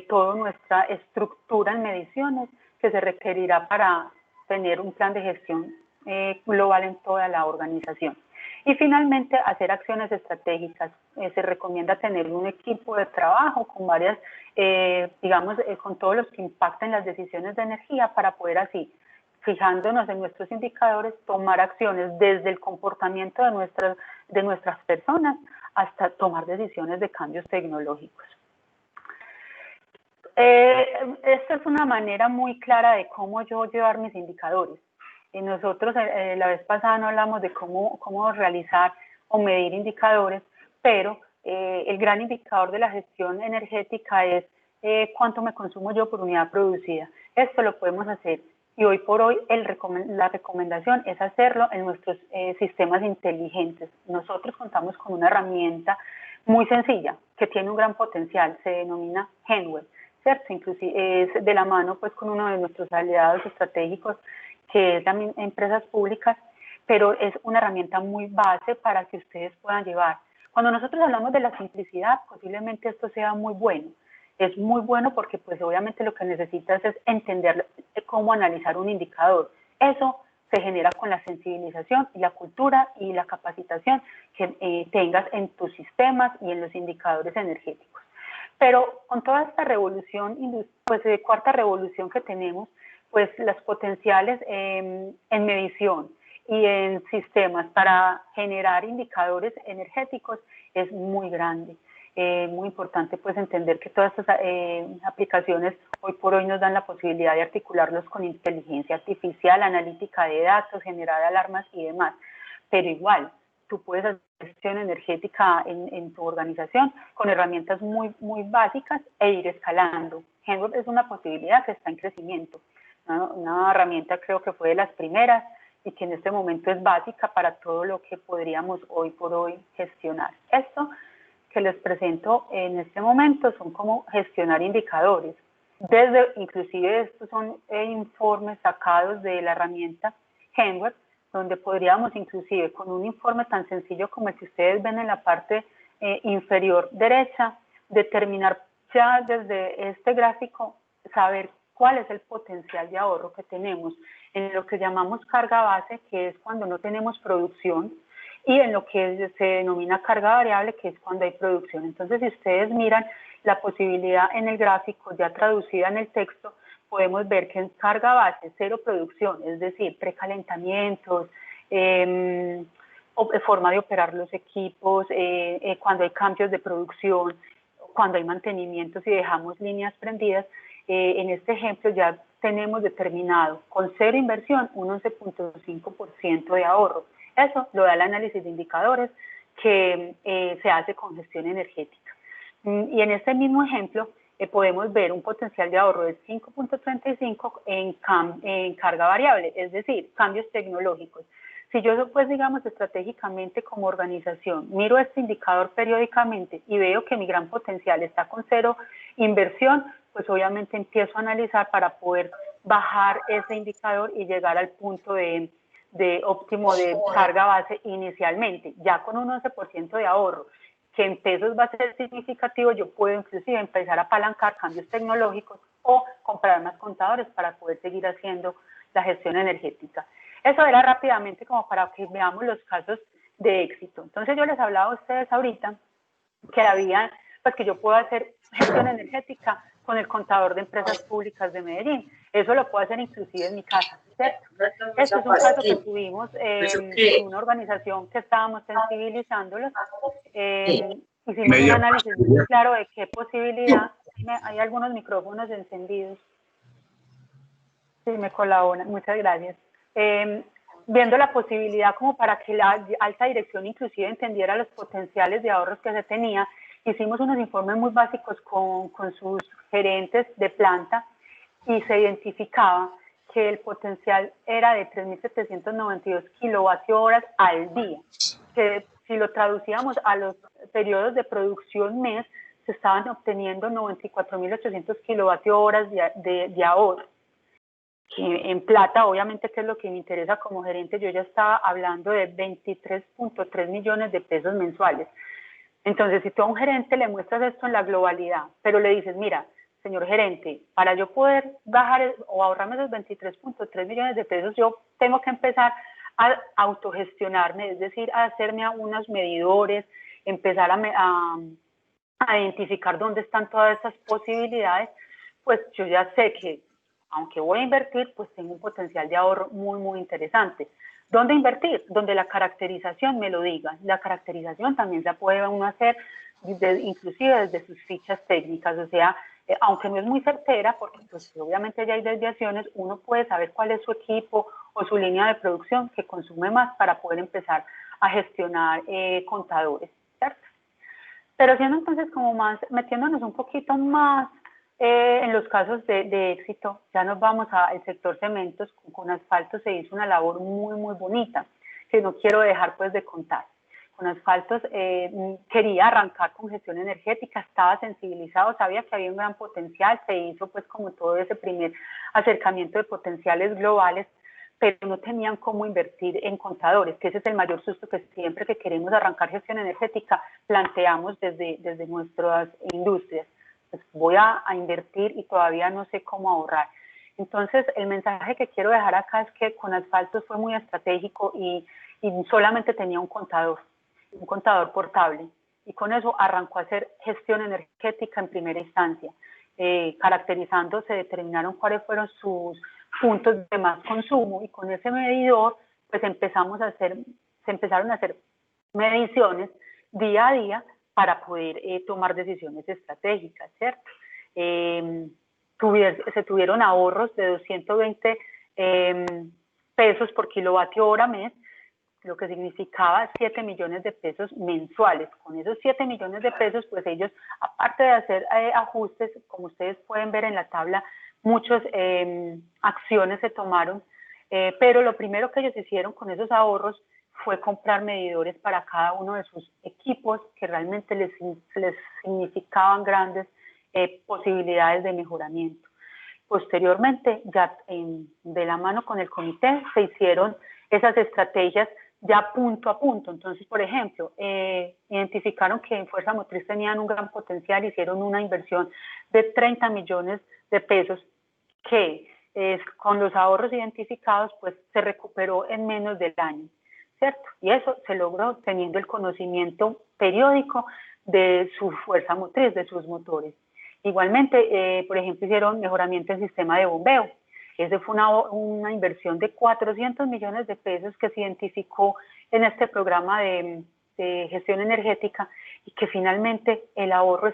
toda nuestra estructura en mediciones que se requerirá para tener un plan de gestión global en toda la organización. Y finalmente, hacer acciones estratégicas. Se recomienda tener un equipo de trabajo con varias, con todos los que impactan las decisiones de energía para poder así, fijándonos en nuestros indicadores, tomar acciones desde el comportamiento de nuestras personas hasta tomar decisiones de cambios tecnológicos. Esta es una manera muy clara de cómo yo llevar mis indicadores. Nosotros la vez pasada no hablamos de cómo realizar o medir indicadores, pero el gran indicador de la gestión energética es cuánto me consumo yo por unidad producida. Esto lo podemos hacer y hoy por hoy la recomendación es hacerlo en nuestros sistemas inteligentes. Nosotros contamos con una herramienta muy sencilla que tiene un gran potencial, se denomina Henweb, ¿cierto? Inclusive es de la mano pues con uno de nuestros aliados estratégicos que es también empresas públicas, pero es una herramienta muy base para que ustedes puedan llevar. Cuando nosotros hablamos de la simplicidad, posiblemente esto sea muy bueno. Es muy bueno porque pues obviamente lo que necesitas es entender cómo analizar un indicador. Eso se genera con la sensibilización y la cultura y la capacitación que tengas en tus sistemas y en los indicadores energéticos. Pero con toda esta revolución, pues cuarta revolución que tenemos, pues las potenciales en medición y en sistemas para generar indicadores energéticos es muy grande. Muy importante pues entender que todas estas aplicaciones hoy por hoy nos dan la posibilidad de articularlos con inteligencia artificial, analítica de datos, generar alarmas y demás. Pero igual, tú puedes hacer gestión energética en tu organización con herramientas muy básicas e ir escalando. Henweb es una posibilidad que está en crecimiento. Una herramienta creo que fue de las primeras y que en este momento es básica para todo lo que podríamos hoy por hoy gestionar. Esto que les presento en este momento son como gestionar indicadores. Inclusive estos son informes sacados de la herramienta Henweb, donde podríamos inclusive con un informe tan sencillo como el que ustedes ven en la parte inferior derecha, determinar ya desde este gráfico, saber cuál es el potencial de ahorro que tenemos en lo que llamamos carga base, que es cuando no tenemos producción, y en lo que se denomina carga variable, que es cuando hay producción. Entonces, si ustedes miran la posibilidad en el gráfico ya traducida en el texto, podemos ver que en carga base, cero producción, es decir, precalentamientos, forma de operar los equipos, cuando hay cambios de producción, cuando hay mantenimientos y dejamos líneas prendidas, en este ejemplo ya tenemos determinado con cero inversión un 11.5% de ahorro. Eso lo da el análisis de indicadores que se hace con gestión energética. Y en este mismo ejemplo podemos ver un potencial de ahorro de 5.35 en carga variable, es decir, cambios tecnológicos. Si yo, pues digamos, estratégicamente como organización, miro este indicador periódicamente y veo que mi gran potencial está con cero inversión, pues obviamente empiezo a analizar para poder bajar ese indicador y llegar al punto de óptimo de carga base inicialmente, ya con un 11% de ahorro, que en pesos va a ser significativo, yo puedo inclusive empezar a apalancar cambios tecnológicos o comprar más contadores para poder seguir haciendo la gestión energética. Eso era rápidamente como para que veamos los casos de éxito. Entonces yo les hablaba a ustedes ahorita que había, pues que yo puedo hacer gestión energética con el contador de empresas públicas de Medellín. Eso lo puedo hacer inclusive en mi casa, ¿cierto? Este es un caso que tuvimos en una organización que estábamos sensibilizándolos. Hicimos un análisis muy claro de qué posibilidad. Hay algunos micrófonos encendidos. Sí, me colaboran. Muchas gracias. Viendo la posibilidad como para que la alta dirección inclusive entendiera los potenciales de ahorros que se tenía, hicimos unos informes muy básicos con sus gerentes de planta y se identificaba que el potencial era de 3.792 kilovatio-horas al día, que si lo traducíamos a los periodos de producción mes, se estaban obteniendo 94.800 kilovatio-horas de ahorro. Que en plata, obviamente, que es lo que me interesa como gerente, yo ya estaba hablando de 23.3 millones de pesos mensuales. Entonces, si tú a un gerente le muestras esto en la globalidad, pero le dices, mira, señor gerente, para yo poder bajar o ahorrarme esos 23.3 millones de pesos, yo tengo que empezar a autogestionarme, es decir, a hacerme unos medidores, empezar a identificar dónde están todas esas posibilidades, pues yo ya sé que aunque voy a invertir, pues tengo un potencial de ahorro muy, muy interesante. ¿Dónde invertir? Donde la caracterización me lo diga. La caracterización también la puede uno hacer inclusive desde sus fichas técnicas, o sea, aunque no es muy certera, porque pues obviamente ya hay desviaciones, uno puede saber cuál es su equipo o su línea de producción que consume más para poder empezar a gestionar contadores, ¿cierto? Pero siendo entonces como más, metiéndonos un poquito más en los casos de éxito, ya nos vamos al sector cementos. Con Asfaltos se hizo una labor muy, muy bonita, que no quiero dejar pues de contar. Con Asfaltos quería arrancar con gestión energética, estaba sensibilizado, sabía que había un gran potencial, se hizo pues como todo ese primer acercamiento de potenciales globales, pero no tenían cómo invertir en contadores, que ese es el mayor susto que siempre que queremos arrancar gestión energética planteamos desde nuestras industrias. Pues voy a invertir y todavía no sé cómo ahorrar. Entonces, el mensaje que quiero dejar acá es que con Asfaltos fue muy estratégico y solamente tenía un contador portable. Y con eso arrancó a hacer gestión energética en primera instancia. Caracterizando, se determinaron cuáles fueron sus puntos de más consumo y con ese medidor, pues se empezaron a hacer mediciones día a día para poder tomar decisiones estratégicas, ¿cierto? Se tuvieron ahorros de 220 pesos por kilovatio hora mes, lo que significaba 7 millones de pesos mensuales. Con esos 7 millones de pesos, pues ellos, aparte de hacer ajustes, como ustedes pueden ver en la tabla, muchas acciones se tomaron, pero lo primero que ellos hicieron con esos ahorros fue comprar medidores para cada uno de sus equipos que realmente les significaban grandes posibilidades de mejoramiento. Posteriormente, ya de la mano con el comité, se hicieron esas estrategias ya punto a punto. Entonces, por ejemplo, identificaron que en Fuerza Motriz tenían un gran potencial, hicieron una inversión de 30 millones de pesos que con los ahorros identificados, pues se recuperó en menos del año, ¿cierto? Y eso se logró teniendo el conocimiento periódico de su fuerza motriz, de sus motores. Igualmente, por ejemplo, hicieron mejoramiento del sistema de bombeo. Esa fue una inversión de 400 millones de pesos que se identificó en este programa de gestión energética y que finalmente el ahorro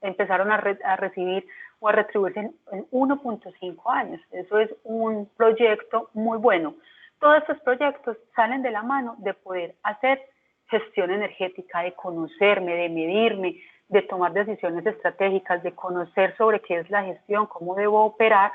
empezaron a recibir o a retribuirse en 1.5 años. Eso es un proyecto muy bueno. Todos estos proyectos salen de la mano de poder hacer gestión energética, de conocerme, de medirme, de tomar decisiones estratégicas, de conocer sobre qué es la gestión, cómo debo operar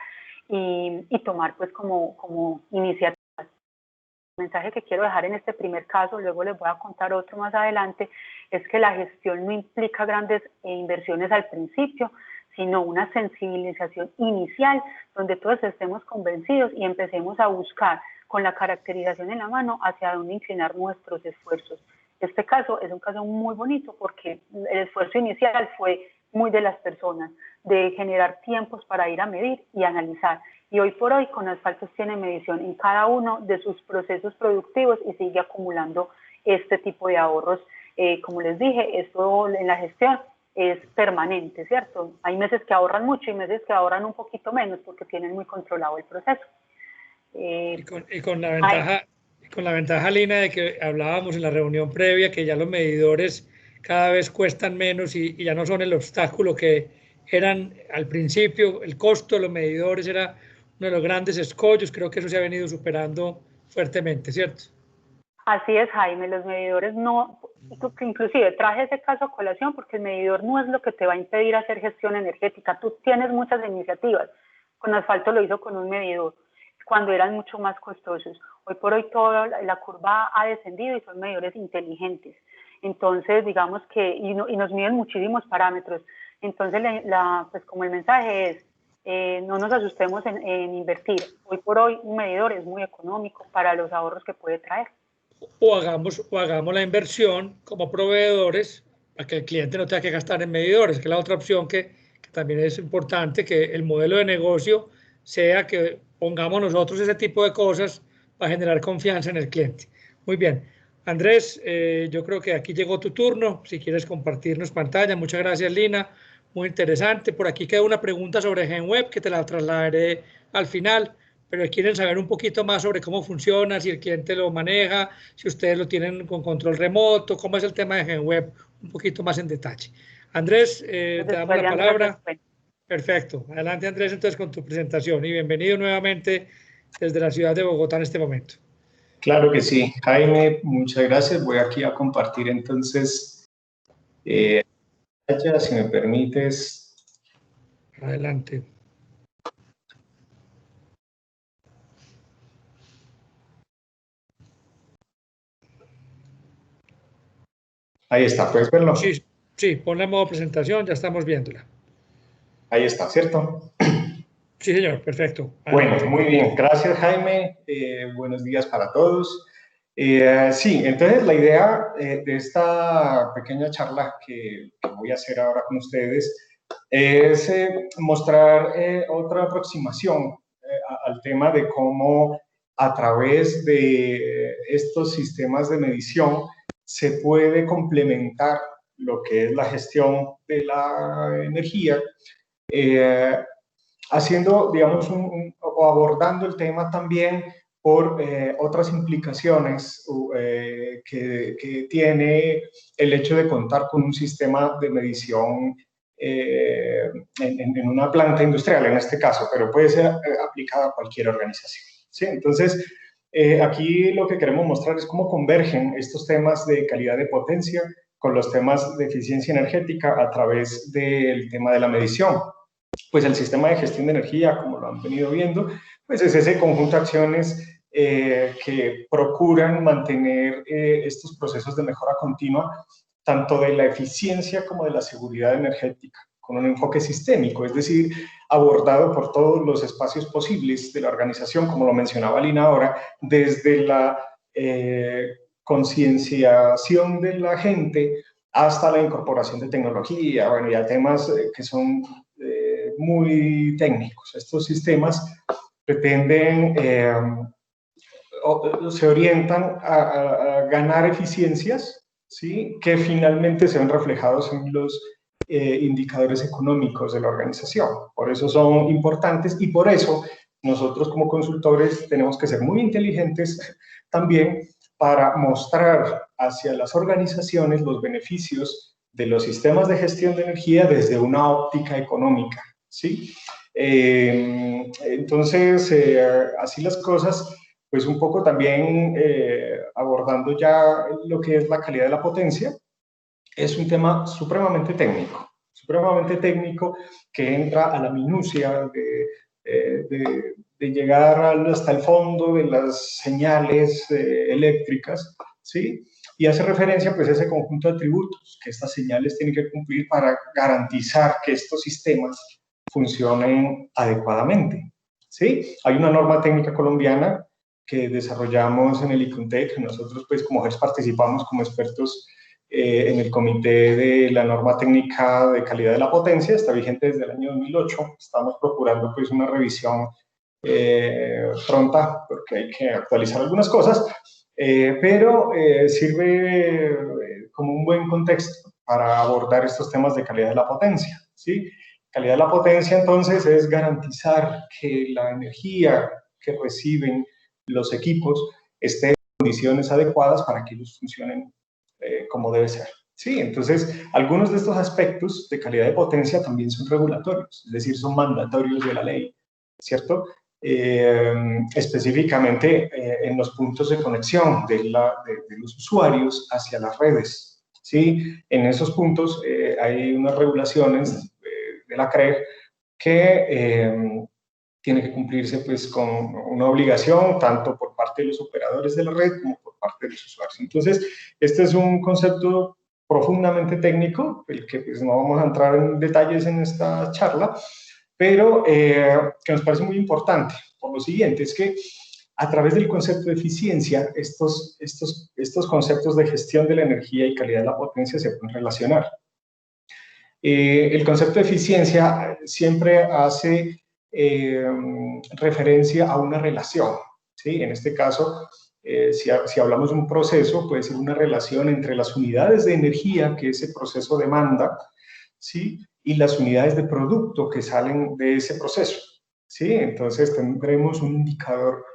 y tomar pues como iniciativas. El mensaje que quiero dejar en este primer caso, luego les voy a contar otro más adelante, es que la gestión no implica grandes inversiones al principio, sino una sensibilización inicial donde todos estemos convencidos y empecemos a buscar con la caracterización en la mano hacia dónde inclinar nuestros esfuerzos. Este caso es un caso muy bonito porque el esfuerzo inicial fue muy de las personas, de generar tiempos para ir a medir y analizar. Y hoy por hoy con Asfaltos tiene medición en cada uno de sus procesos productivos y sigue acumulando este tipo de ahorros. Como les dije, esto en la gestión es permanente, ¿cierto? Hay meses que ahorran mucho y meses que ahorran un poquito menos porque tienen muy controlado el proceso. Y con la ventaja, Lina, de que hablábamos en la reunión previa, que ya los medidores cada vez cuestan menos y ya no son el obstáculo que eran al principio. El costo de los medidores era uno de los grandes escollos. Creo que eso se ha venido superando fuertemente, ¿cierto? Así es, Jaime, los medidores no, inclusive traje ese caso a colación porque el medidor no es lo que te va a impedir hacer gestión energética. Tú tienes muchas iniciativas. Con asfalto lo hizo con un medidor cuando eran mucho más costosos. Hoy por hoy toda la curva ha descendido y son medidores inteligentes. Entonces, digamos que, y nos miden muchísimos parámetros. Entonces, pues como el mensaje es, no nos asustemos en invertir. Hoy por hoy un medidor es muy económico para los ahorros que puede traer. O hagamos la inversión como proveedores para que el cliente no tenga que gastar en medidores, que es la otra opción que también es importante, que el modelo de negocio sea que pongamos nosotros ese tipo de cosas para generar confianza en el cliente. Muy bien. Andrés, yo creo que aquí llegó tu turno. Si quieres compartirnos pantalla. Muchas gracias, Lina. Muy interesante. Por aquí queda una pregunta sobre GenWeb que te la trasladaré al final, pero quieren saber un poquito más sobre cómo funciona, si el cliente lo maneja, si ustedes lo tienen con control remoto, cómo es el tema de GenWeb, un poquito más en detalle. Andrés, te damos la palabra. Perfecto. Adelante, Andrés, entonces con tu presentación y bienvenido nuevamente desde la ciudad de Bogotá en este momento. Claro que sí. Jaime, muchas gracias. Voy aquí a compartir entonces, si me permites. Adelante. Ahí está, ¿puedes verlo? Sí, sí, ponle en modo presentación, ya estamos viéndola. Ahí está, ¿cierto? Sí, señor, perfecto. Bueno, muy bien. Gracias, Jaime. Buenos días para todos. Sí, entonces la idea de esta pequeña charla que voy a hacer ahora con ustedes es mostrar otra aproximación al tema de cómo a través de estos sistemas de medición se puede complementar lo que es la gestión de la energía, haciendo, digamos, o abordando el tema también por otras implicaciones que tiene el hecho de contar con un sistema de medición en una planta industrial, en este caso, pero puede ser aplicado a cualquier organización, ¿sí? Entonces, aquí lo que queremos mostrar es cómo convergen estos temas de calidad de potencia con los temas de eficiencia energética a través del tema de la medición. Pues el sistema de gestión de energía, como lo han venido viendo, pues es ese conjunto de acciones que procuran mantener estos procesos de mejora continua, tanto de la eficiencia como de la seguridad energética, con un enfoque sistémico, es decir, abordado por todos los espacios posibles de la organización, como lo mencionaba Lina ahora, desde la concienciación de la gente hasta la incorporación de tecnología, bueno, ya temas que son muy técnicos. Estos sistemas pretenden, se orientan a ganar eficiencias, ¿sí?, que finalmente se ven reflejados en los indicadores económicos de la organización. Por eso son importantes y por eso nosotros como consultores tenemos que ser muy inteligentes también para mostrar hacia las organizaciones los beneficios de los sistemas de gestión de energía desde una óptica económica, ¿sí? Entonces, así las cosas, pues un poco también abordando ya lo que es la calidad de la potencia, es un tema supremamente técnico que entra a la minucia de llegar hasta el fondo de las señales eléctricas, ¿sí? Y hace referencia pues a ese conjunto de atributos que estas señales tienen que cumplir para garantizar que estos sistemas funcionen adecuadamente, ¿sí? Hay una norma técnica colombiana que desarrollamos en el ICUNTEC, nosotros pues como GERS participamos como expertos en el comité de la norma técnica de calidad de la potencia, está vigente desde el año 2008, estamos procurando pues una revisión pronta porque hay que actualizar algunas cosas, pero sirve como un buen contexto para abordar estos temas de calidad de la potencia, ¿sí? Calidad de la potencia, entonces, es garantizar que la energía que reciben los equipos esté en condiciones adecuadas para que ellos funcionen como debe ser. Sí, entonces, algunos de estos aspectos de calidad de potencia también son regulatorios, es decir, son mandatorios de la ley, ¿cierto? Específicamente en los puntos de conexión de los usuarios hacia las redes, ¿sí? En esos puntos hay unas regulaciones de la CREG que tiene que cumplirse pues con una obligación tanto por parte de los operadores de la red como por parte de los usuarios. Entonces, este es un concepto profundamente técnico, el que pues, no vamos a entrar en detalles en esta charla, pero que nos parece muy importante por lo siguiente, es que a través del concepto de eficiencia, estos conceptos de gestión de la energía y calidad de la potencia se pueden relacionar. El concepto de eficiencia siempre hace referencia a una relación, ¿sí? En este caso, si hablamos de un proceso, puede ser una relación entre las unidades de energía que ese proceso demanda, ¿sí? Y las unidades de producto que salen de ese proceso, ¿sí? Entonces tendremos un indicador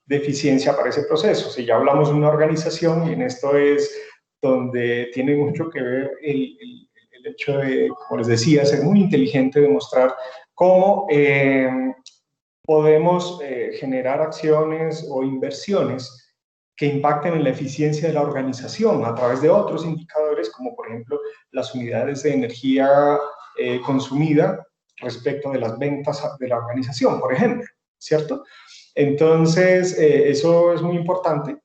de eficiencia para ese proceso. Si ya hablamos de una organización, y en esto es donde tiene mucho que ver el hecho de, como les decía, ser muy inteligente, demostrar cómo podemos generar acciones o inversiones que impacten en la eficiencia de la organización a través de otros indicadores, como por ejemplo las unidades de energía consumida respecto de las ventas de la organización, por ejemplo, ¿cierto? Entonces, eso es muy importante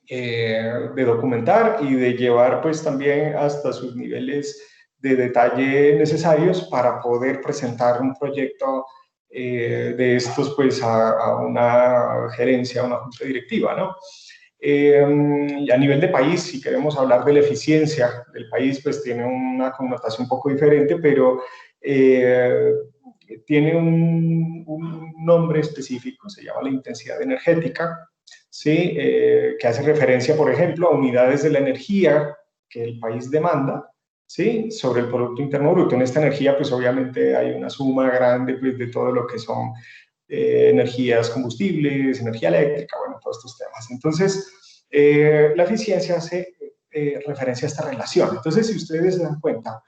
de documentar y de llevar pues también hasta sus niveles de detalle necesarios para poder presentar un proyecto de estos pues a una gerencia, a una junta directiva, ¿no? Y a nivel de país, si queremos hablar de la eficiencia del país, pues tiene una connotación un poco diferente, pero tiene un nombre específico, se llama la intensidad energética, ¿sí? Que hace referencia, por ejemplo, a unidades de la energía que el país demanda, ¿sí? Sobre el Producto Interno Bruto. En esta energía, pues obviamente hay una suma grande pues, de todo lo que son energías combustibles, energía eléctrica, bueno, todos estos temas. Entonces, la eficiencia hace referencia a esta relación. Entonces, si ustedes se dan cuenta,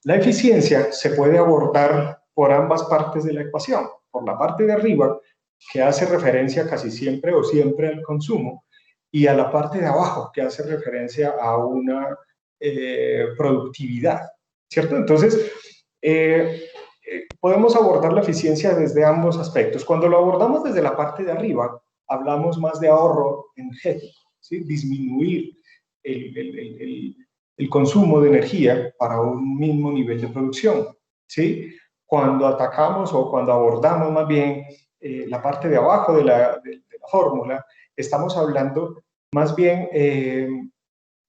la eficiencia se puede abordar por ambas partes de la ecuación. Por la parte de arriba, que hace referencia casi siempre o siempre al consumo, y a la parte de abajo, que hace referencia a una productividad, ¿cierto? Entonces, podemos abordar la eficiencia desde ambos aspectos. Cuando lo abordamos desde la parte de arriba, hablamos más de ahorro energético, ¿sí? Disminuir el consumo de energía para un mismo nivel de producción, ¿sí? Cuando atacamos o cuando abordamos más bien la parte de abajo de la fórmula, estamos hablando más bien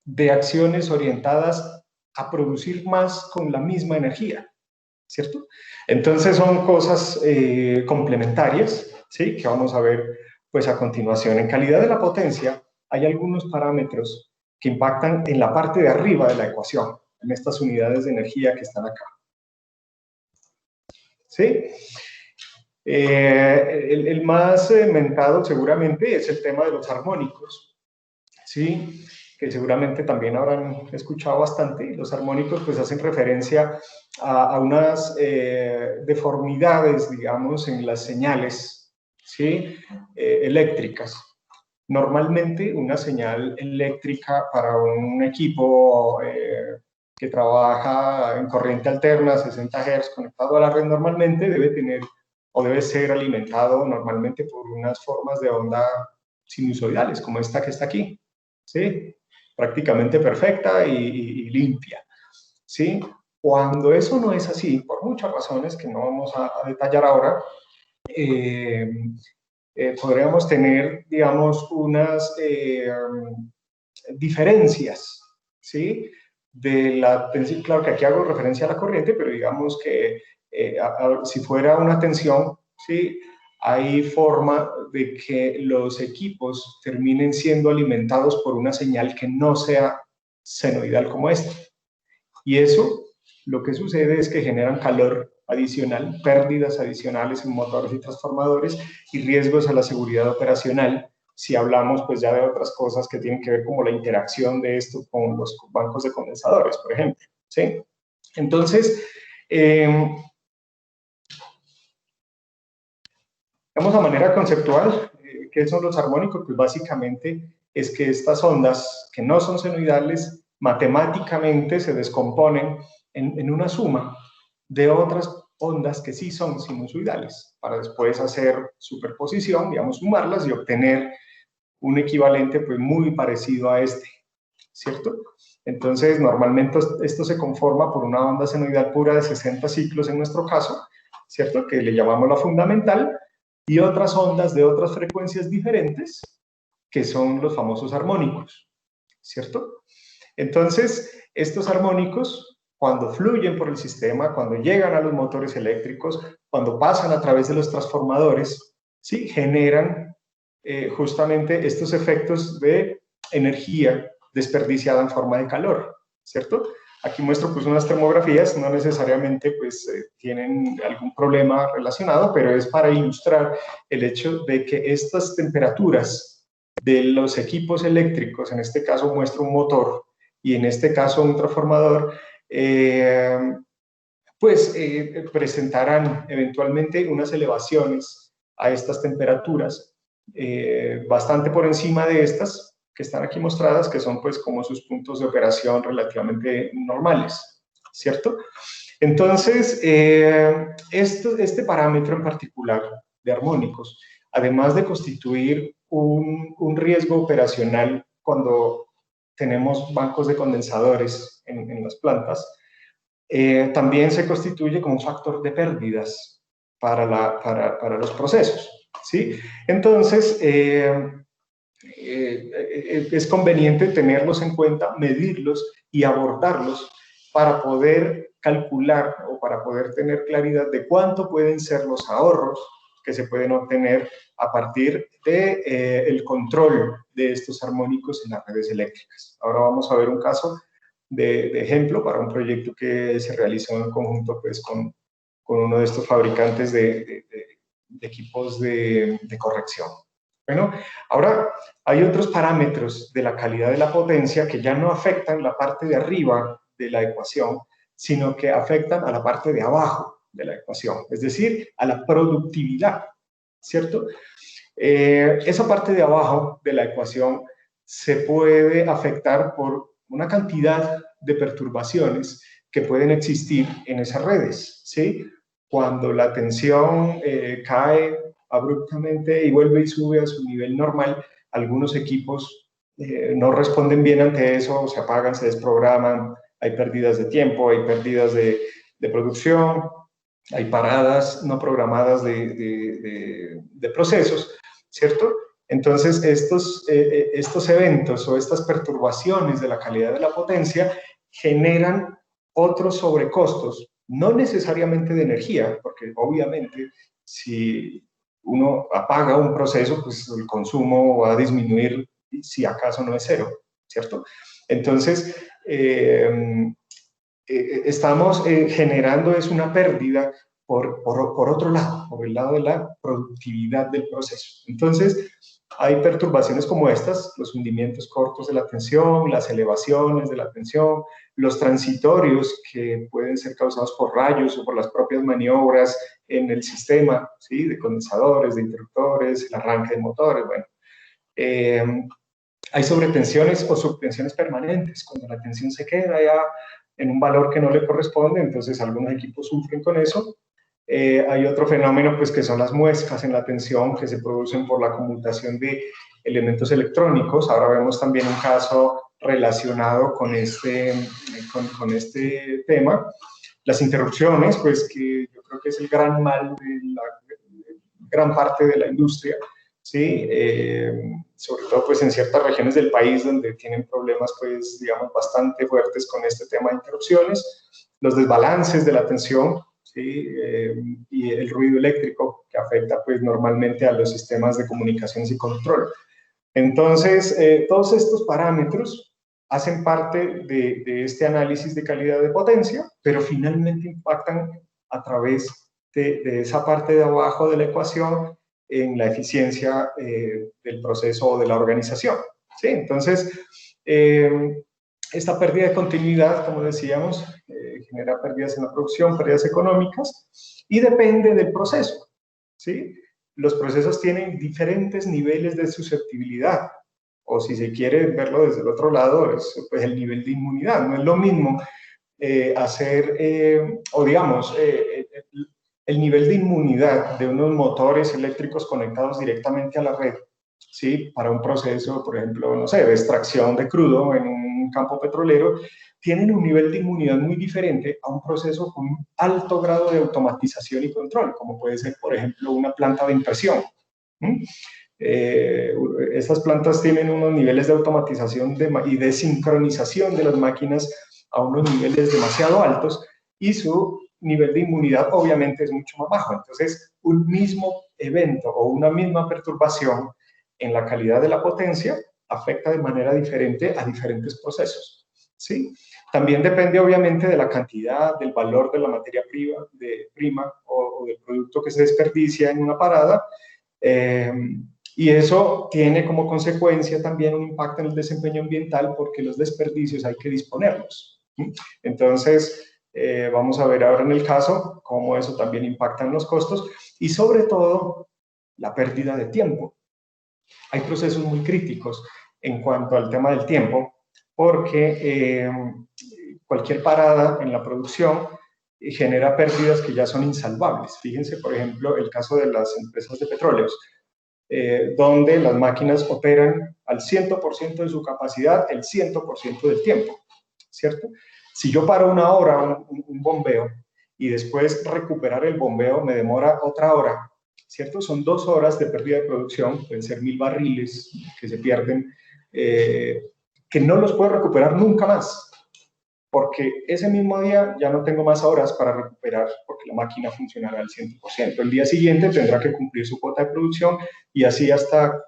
de acciones orientadas a producir más con la misma energía, ¿cierto? Entonces son cosas complementarias, ¿sí? Que vamos a ver pues a continuación. En calidad de la potencia hay algunos parámetros que impactan en la parte de arriba de la ecuación, en estas unidades de energía que están acá. ¿Sí? El más mentado seguramente es el tema de los armónicos, ¿sí? Que seguramente también habrán escuchado bastante. Los armónicos pues hacen referencia a unas deformidades, digamos, en las señales, ¿sí? Eléctricas. Normalmente una señal eléctrica para un equipo que trabaja en corriente alterna, 60 Hz, conectado a la red, normalmente debe tener o debe ser alimentado normalmente por unas formas de onda sinusoidales, como esta que está aquí, ¿sí? Prácticamente perfecta y limpia, ¿sí? Cuando eso no es así, por muchas razones que no vamos a detallar ahora, podríamos tener, digamos, unas diferencias, ¿sí? De la tensión, claro que aquí hago referencia a la corriente, pero digamos que si fuera una tensión, ¿sí? hay forma de que los equipos terminen siendo alimentados por una señal que no sea senoidal como esta. Y eso, lo que sucede es que generan calor adicional, pérdidas adicionales en motores y transformadores y riesgos a la seguridad operacional, si hablamos pues ya de otras cosas que tienen que ver como la interacción de esto con los bancos de condensadores, por ejemplo, ¿sí? Entonces, vamos a manera conceptual, ¿qué son los armónicos? Pues básicamente es que estas ondas que no son senoidales matemáticamente se descomponen en una suma de otras ondas que sí son sinusoidales, para después hacer superposición, digamos, sumarlas y obtener un equivalente pues muy parecido a este, ¿cierto? Entonces, normalmente esto se conforma por una onda senoidal pura de 60 ciclos en nuestro caso, ¿cierto? Que le llamamos la fundamental, y otras ondas de otras frecuencias diferentes, que son los famosos armónicos, ¿cierto? Entonces, estos armónicos, cuando fluyen por el sistema, cuando llegan a los motores eléctricos, cuando pasan a través de los transformadores, ¿sí? Generan justamente estos efectos de energía desperdiciada en forma de calor, ¿cierto? Aquí muestro pues unas termografías, no necesariamente pues tienen algún problema relacionado, pero es para ilustrar el hecho de que estas temperaturas de los equipos eléctricos, en este caso muestro un motor y en este caso un transformador, presentarán eventualmente unas elevaciones a estas temperaturas, bastante por encima de estas que están aquí mostradas, que son pues como sus puntos de operación relativamente normales, ¿cierto? Entonces, este parámetro en particular de armónicos, además de constituir un riesgo operacional cuando tenemos bancos de condensadores en las plantas, también se constituye como un factor de pérdidas para los procesos, ¿sí? Entonces, es conveniente tenerlos en cuenta, medirlos y abordarlos para poder calcular o para poder tener claridad de cuánto pueden ser los ahorros que se pueden obtener a partir del control de estos armónicos en las redes eléctricas. Ahora vamos a ver un caso de ejemplo para un proyecto que se realizó en conjunto pues, con uno de estos fabricantes de equipos de corrección. Bueno, ahora hay otros parámetros de la calidad de la potencia que ya no afectan la parte de arriba de la ecuación, sino que afectan a la parte de abajo de la ecuación, es decir, a la productividad, ¿cierto? Esa parte de abajo de la ecuación se puede afectar por una cantidad de perturbaciones que pueden existir en esas redes, ¿sí? Cuando la tensión cae abruptamente y vuelve y sube a su nivel normal, algunos equipos no responden bien ante eso, se apagan, se desprograman, hay pérdidas de tiempo, hay pérdidas de producción, hay paradas no programadas de procesos, ¿cierto? Entonces, estos eventos o estas perturbaciones de la calidad de la potencia generan otros sobrecostos, no necesariamente de energía, porque obviamente si uno apaga un proceso, pues el consumo va a disminuir si acaso no es cero, ¿cierto? Entonces, estamos generando es una pérdida por otro lado, por el lado de la productividad del proceso. Entonces, hay perturbaciones como estas, los hundimientos cortos de la tensión, las elevaciones de la tensión, los transitorios que pueden ser causados por rayos o por las propias maniobras en el sistema, ¿sí? De condensadores, de interruptores, el arranque de motores, bueno. Hay sobretensiones o subtensiones permanentes, cuando la tensión se queda ya en un valor que no le corresponde, entonces algunos equipos sufren con eso. Hay otro fenómeno pues, que son las muescas en la tensión que se producen por la conmutación de elementos electrónicos. Ahora vemos también un caso relacionado con este tema. Las interrupciones, pues que yo creo que es el gran mal de gran parte de la industria, ¿sí? Sobre todo pues, en ciertas regiones del país donde tienen problemas pues, digamos, bastante fuertes con este tema de interrupciones. Los desbalances de la tensión, ¿sí? Y el ruido eléctrico que afecta pues normalmente a los sistemas de comunicaciones y control. Entonces, todos estos parámetros hacen parte de este análisis de calidad de potencia, pero finalmente impactan a través de esa parte de abajo de la ecuación en la eficiencia del proceso o de la organización, ¿sí? Entonces, esta pérdida de continuidad, como decíamos, genera pérdidas en la producción, pérdidas económicas, y depende del proceso, ¿sí? Los procesos tienen diferentes niveles de susceptibilidad, o si se quiere verlo desde el otro lado, es pues, el nivel de inmunidad. No es lo mismo el nivel de inmunidad de unos motores eléctricos conectados directamente a la red, ¿sí? Para un proceso, por ejemplo, no sé, de extracción de crudo en un campo petrolero, tienen un nivel de inmunidad muy diferente a un proceso con un alto grado de automatización y control, como puede ser, por ejemplo, una planta de impresión. Estas plantas tienen unos niveles de automatización y de sincronización de las máquinas a unos niveles demasiado altos, y su nivel de inmunidad obviamente es mucho más bajo. Entonces, un mismo evento o una misma perturbación en la calidad de la potencia afecta de manera diferente a diferentes procesos, ¿sí? También depende obviamente de la cantidad, del valor de la materia prima o del producto que se desperdicia en una parada, y eso tiene como consecuencia también un impacto en el desempeño ambiental, porque los desperdicios hay que disponerlos. Entonces, vamos a ver ahora en el caso cómo eso también impacta en los costos y sobre todo la pérdida de tiempo. Hay procesos muy críticos en cuanto al tema del tiempo, porque cualquier parada en la producción genera pérdidas que ya son insalvables. Fíjense, por ejemplo, el caso de las empresas de petróleos, donde las máquinas operan al 100% de su capacidad el 100% del tiempo, ¿cierto? Si yo paro una hora un bombeo y después recuperar el bombeo me demora otra hora, ¿cierto? Son 2 horas de pérdida de producción, pueden ser 1000 barriles que se pierden, que no los puedo recuperar nunca más, porque ese mismo día ya no tengo más horas para recuperar, porque la máquina funcionará al 100%. El día siguiente tendrá que cumplir su cuota de producción y así hasta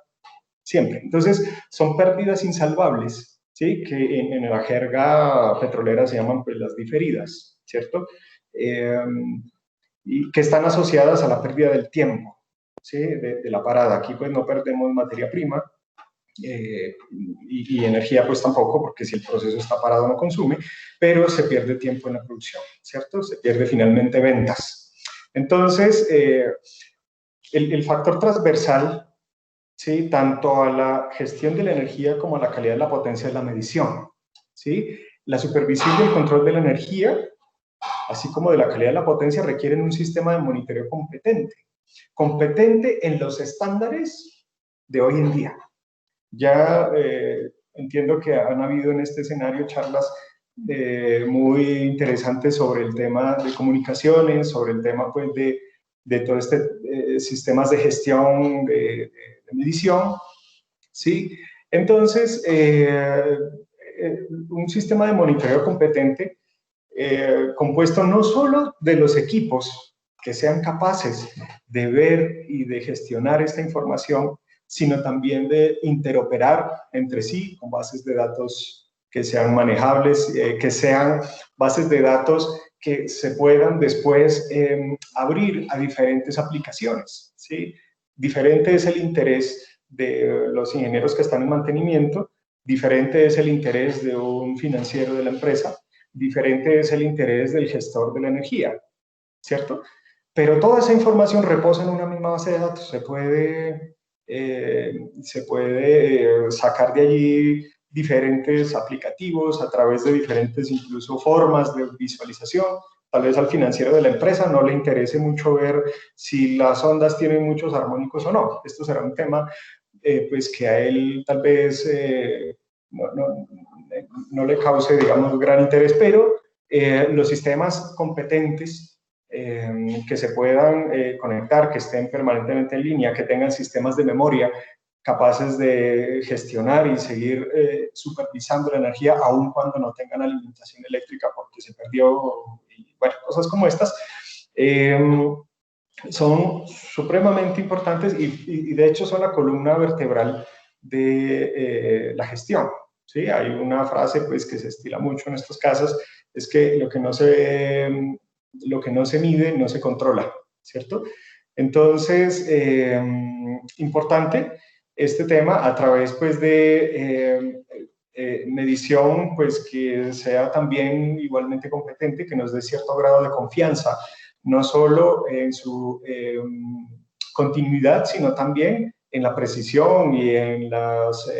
siempre. Entonces, son pérdidas insalvables, ¿sí? Que en la jerga petrolera se llaman pues, las diferidas, ¿cierto? Y que están asociadas a la pérdida del tiempo, ¿sí? De la parada. Aquí pues no perdemos materia prima, y energía pues tampoco, porque si el proceso está parado no consume, pero se pierde tiempo en la producción, ¿cierto? Se pierde finalmente ventas. Entonces, el factor transversal, ¿sí? Tanto a la gestión de la energía como a la calidad de la potencia es la medición, ¿sí? La supervisión y el control de la energía, así como de la calidad de la potencia, requieren un sistema de monitoreo competente en los estándares de hoy en día. Ya entiendo que han habido en este escenario charlas muy interesantes sobre el tema de comunicaciones, sobre el tema pues, de todo este sistemas de gestión, de medición, ¿sí? Entonces, un sistema de monitoreo competente compuesto no solo de los equipos que sean capaces de ver y de gestionar esta información, sino también de interoperar entre sí con bases de datos que sean manejables, que sean bases de datos que se puedan después abrir a diferentes aplicaciones, ¿sí? Diferente es el interés de los ingenieros que están en mantenimiento, diferente es el interés de un financiero de la empresa, diferente es el interés del gestor de la energía, ¿cierto? Pero toda esa información reposa en una misma base de datos. Se puede sacar de allí diferentes aplicativos a través de diferentes incluso formas de visualización. Tal vez al financiero de la empresa no le interese mucho ver si las ondas tienen muchos armónicos o no. Esto será un tema pues que a él tal vez no le cause, digamos, gran interés, pero los sistemas competentes que se puedan conectar, que estén permanentemente en línea, que tengan sistemas de memoria capaces de gestionar y seguir supervisando la energía, aun cuando no tengan alimentación eléctrica porque se perdió, y bueno, cosas como estas, son supremamente importantes y de hecho son la columna vertebral de la gestión. ¿Sí? Hay una frase pues, que se estila mucho en estos casos, es que lo que no se mide no se controla, ¿cierto? Entonces, importante este tema a través pues, de medición pues, que sea también igualmente competente, que nos dé cierto grado de confianza, no solo en su continuidad, sino también en la precisión y en las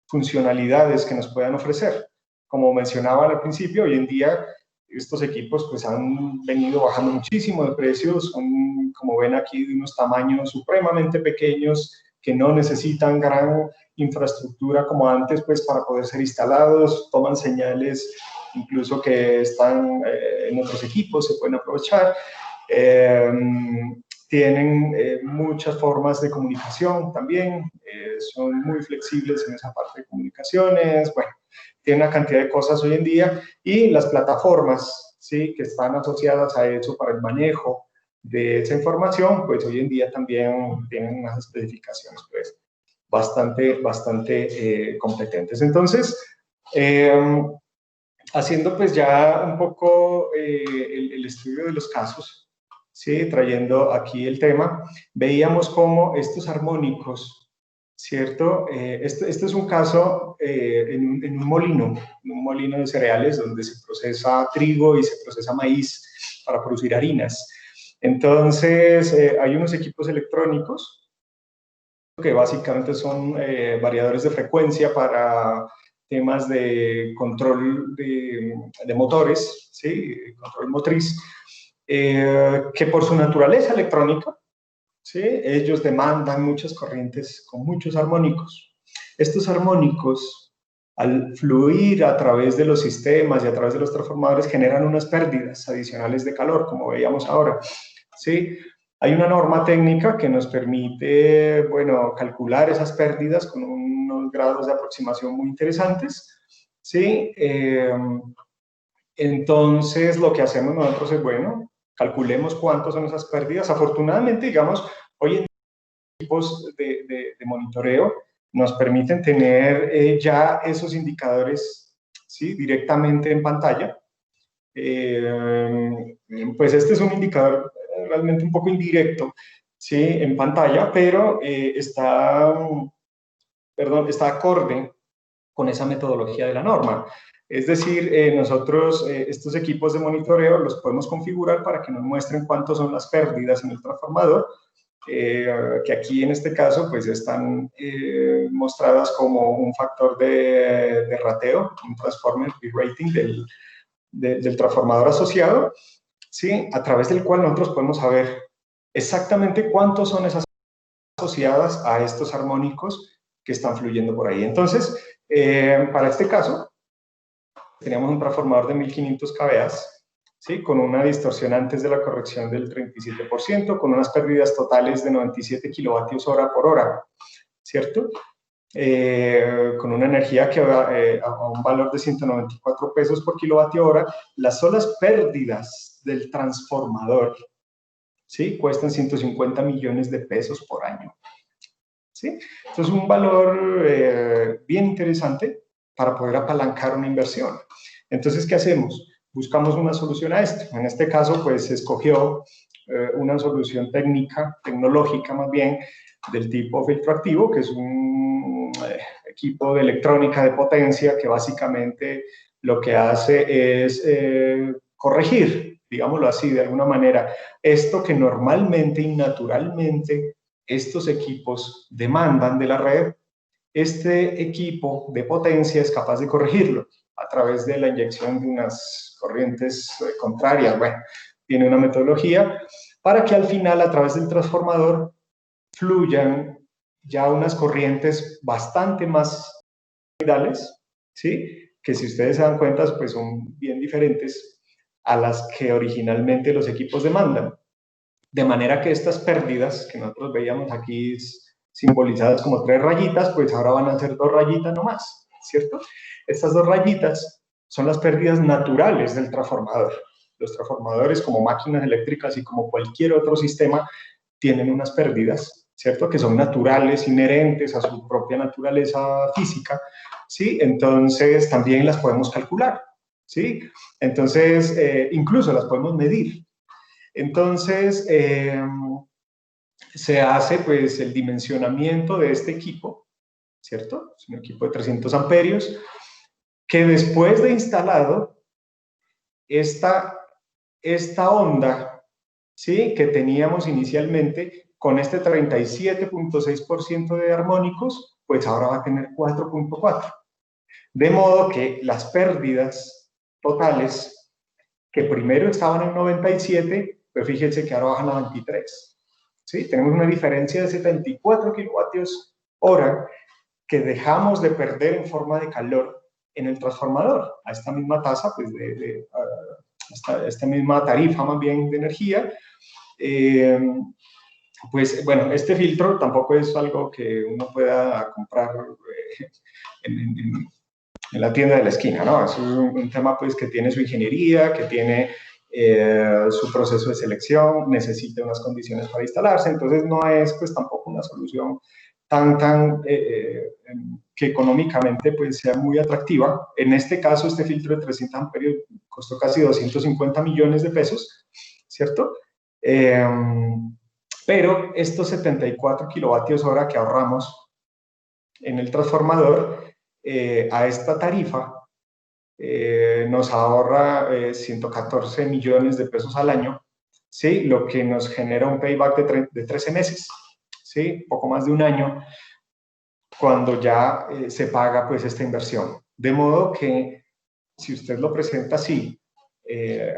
funcionalidades que nos puedan ofrecer. Como mencionaba al principio, hoy en día estos equipos pues han venido bajando muchísimo de precios, son, como ven aquí, de unos tamaños supremamente pequeños que no necesitan gran infraestructura como antes pues para poder ser instalados, toman señales incluso que están en otros equipos, se pueden aprovechar. Tienen muchas formas de comunicación también, son muy flexibles en esa parte de comunicaciones, bueno, tienen una cantidad de cosas hoy en día y las plataformas, ¿sí?, que están asociadas a eso para el manejo de esa información, pues hoy en día también tienen unas especificaciones pues bastante competentes. Entonces, haciendo pues ya un poco el estudio de los casos, ¿sí?, trayendo aquí el tema, veíamos cómo estos armónicos, ¿cierto? Este es un caso en un molino de cereales donde se procesa trigo y se procesa maíz para producir harinas. Entonces, hay unos equipos electrónicos que básicamente son variadores de frecuencia para temas de control de motores, ¿sí?, control motriz, que por su naturaleza electrónica, ¿sí?, ellos demandan muchas corrientes con muchos armónicos. Estos armónicos, al fluir a través de los sistemas y a través de los transformadores, generan unas pérdidas adicionales de calor, como veíamos ahora, ¿sí? Hay una norma técnica que nos permite, bueno, calcular esas pérdidas con unos grados de aproximación muy interesantes, ¿sí? Entonces, lo que hacemos nosotros es, bueno, calculemos cuántas son esas pérdidas. Afortunadamente, digamos, hoy en día equipos de monitoreo nos permiten tener ya esos indicadores, ¿sí?, directamente en pantalla. Pues este es un indicador realmente un poco indirecto, ¿sí?, en pantalla, pero está acorde con esa metodología de la norma. Es decir, nosotros estos equipos de monitoreo los podemos configurar para que nos muestren cuántas son las pérdidas en el transformador, que aquí en este caso pues están mostradas como un factor de rateo, un transformer rating del transformador asociado, ¿sí?, a través del cual nosotros podemos saber exactamente cuántos son esas asociadas a estos armónicos que están fluyendo por ahí. Entonces, para este caso, teníamos un transformador de 1500 kVA, ¿sí?, con una distorsión antes de la corrección del 37%, con unas pérdidas totales de 97 kilovatios hora por hora, ¿cierto? Con una energía que a un valor de 194 pesos por kilovatio hora. Las solas pérdidas del transformador, ¿sí?, cuestan 150 millones de pesos por año, ¿sí? Entonces, un valor bien interesante para poder apalancar una inversión. Entonces, ¿qué hacemos? Buscamos una solución a esto. En este caso, pues, se escogió una solución tecnológica más bien, del tipo filtro activo, que es un equipo de electrónica de potencia que básicamente lo que hace es corregir, digámoslo así, de alguna manera, esto que normalmente y naturalmente estos equipos demandan de la red. Este equipo de potencia es capaz de corregirlo a través de la inyección de unas corrientes contrarias. Bueno, tiene una metodología para que al final, a través del transformador, fluyan ya unas corrientes bastante más ideales, ¿sí?, que si ustedes se dan cuenta, pues son bien diferentes a las que originalmente los equipos demandan. De manera que estas pérdidas que nosotros veíamos aquí simbolizadas como 3 rayitas, pues ahora van a ser 2 rayitas nomás, ¿cierto? Estas 2 rayitas son las pérdidas naturales del transformador. Los transformadores, como máquinas eléctricas y como cualquier otro sistema, tienen unas pérdidas, ¿cierto? Que son naturales, inherentes a su propia naturaleza física, ¿sí? Entonces, también las podemos calcular, ¿sí? Entonces, incluso las podemos medir. Entonces, se hace, pues, el dimensionamiento de este equipo, ¿cierto? Es un equipo de 300 amperios, que después de instalado, esta onda, ¿sí?, que teníamos inicialmente con este 37.6% de armónicos, pues ahora va a tener 4.4. De modo que las pérdidas totales, que primero estaban en 97, pues fíjense que ahora bajan a 23. ¿Sí? Tenemos una diferencia de 74 kilovatios hora que dejamos de perder en forma de calor en el transformador, a esta misma tasa, pues esta misma tarifa más bien de energía. Pues bueno, este filtro tampoco es algo que uno pueda comprar en la tienda de la esquina, ¿no? Es un tema pues que tiene su ingeniería, que tiene su proceso de selección, necesita unas condiciones para instalarse, entonces no es pues tampoco una solución que económicamente pues sea muy atractiva. En este caso, este filtro de 300 amperios costó casi 250 millones de pesos, ¿cierto? Pero estos 74 kilovatios hora que ahorramos en el transformador, a esta tarifa, nos ahorra 114 millones de pesos al año, ¿sí? Lo que nos genera un payback de 13 meses, ¿sí? Poco más de un año, cuando ya se paga pues esta inversión. De modo que si usted lo presenta así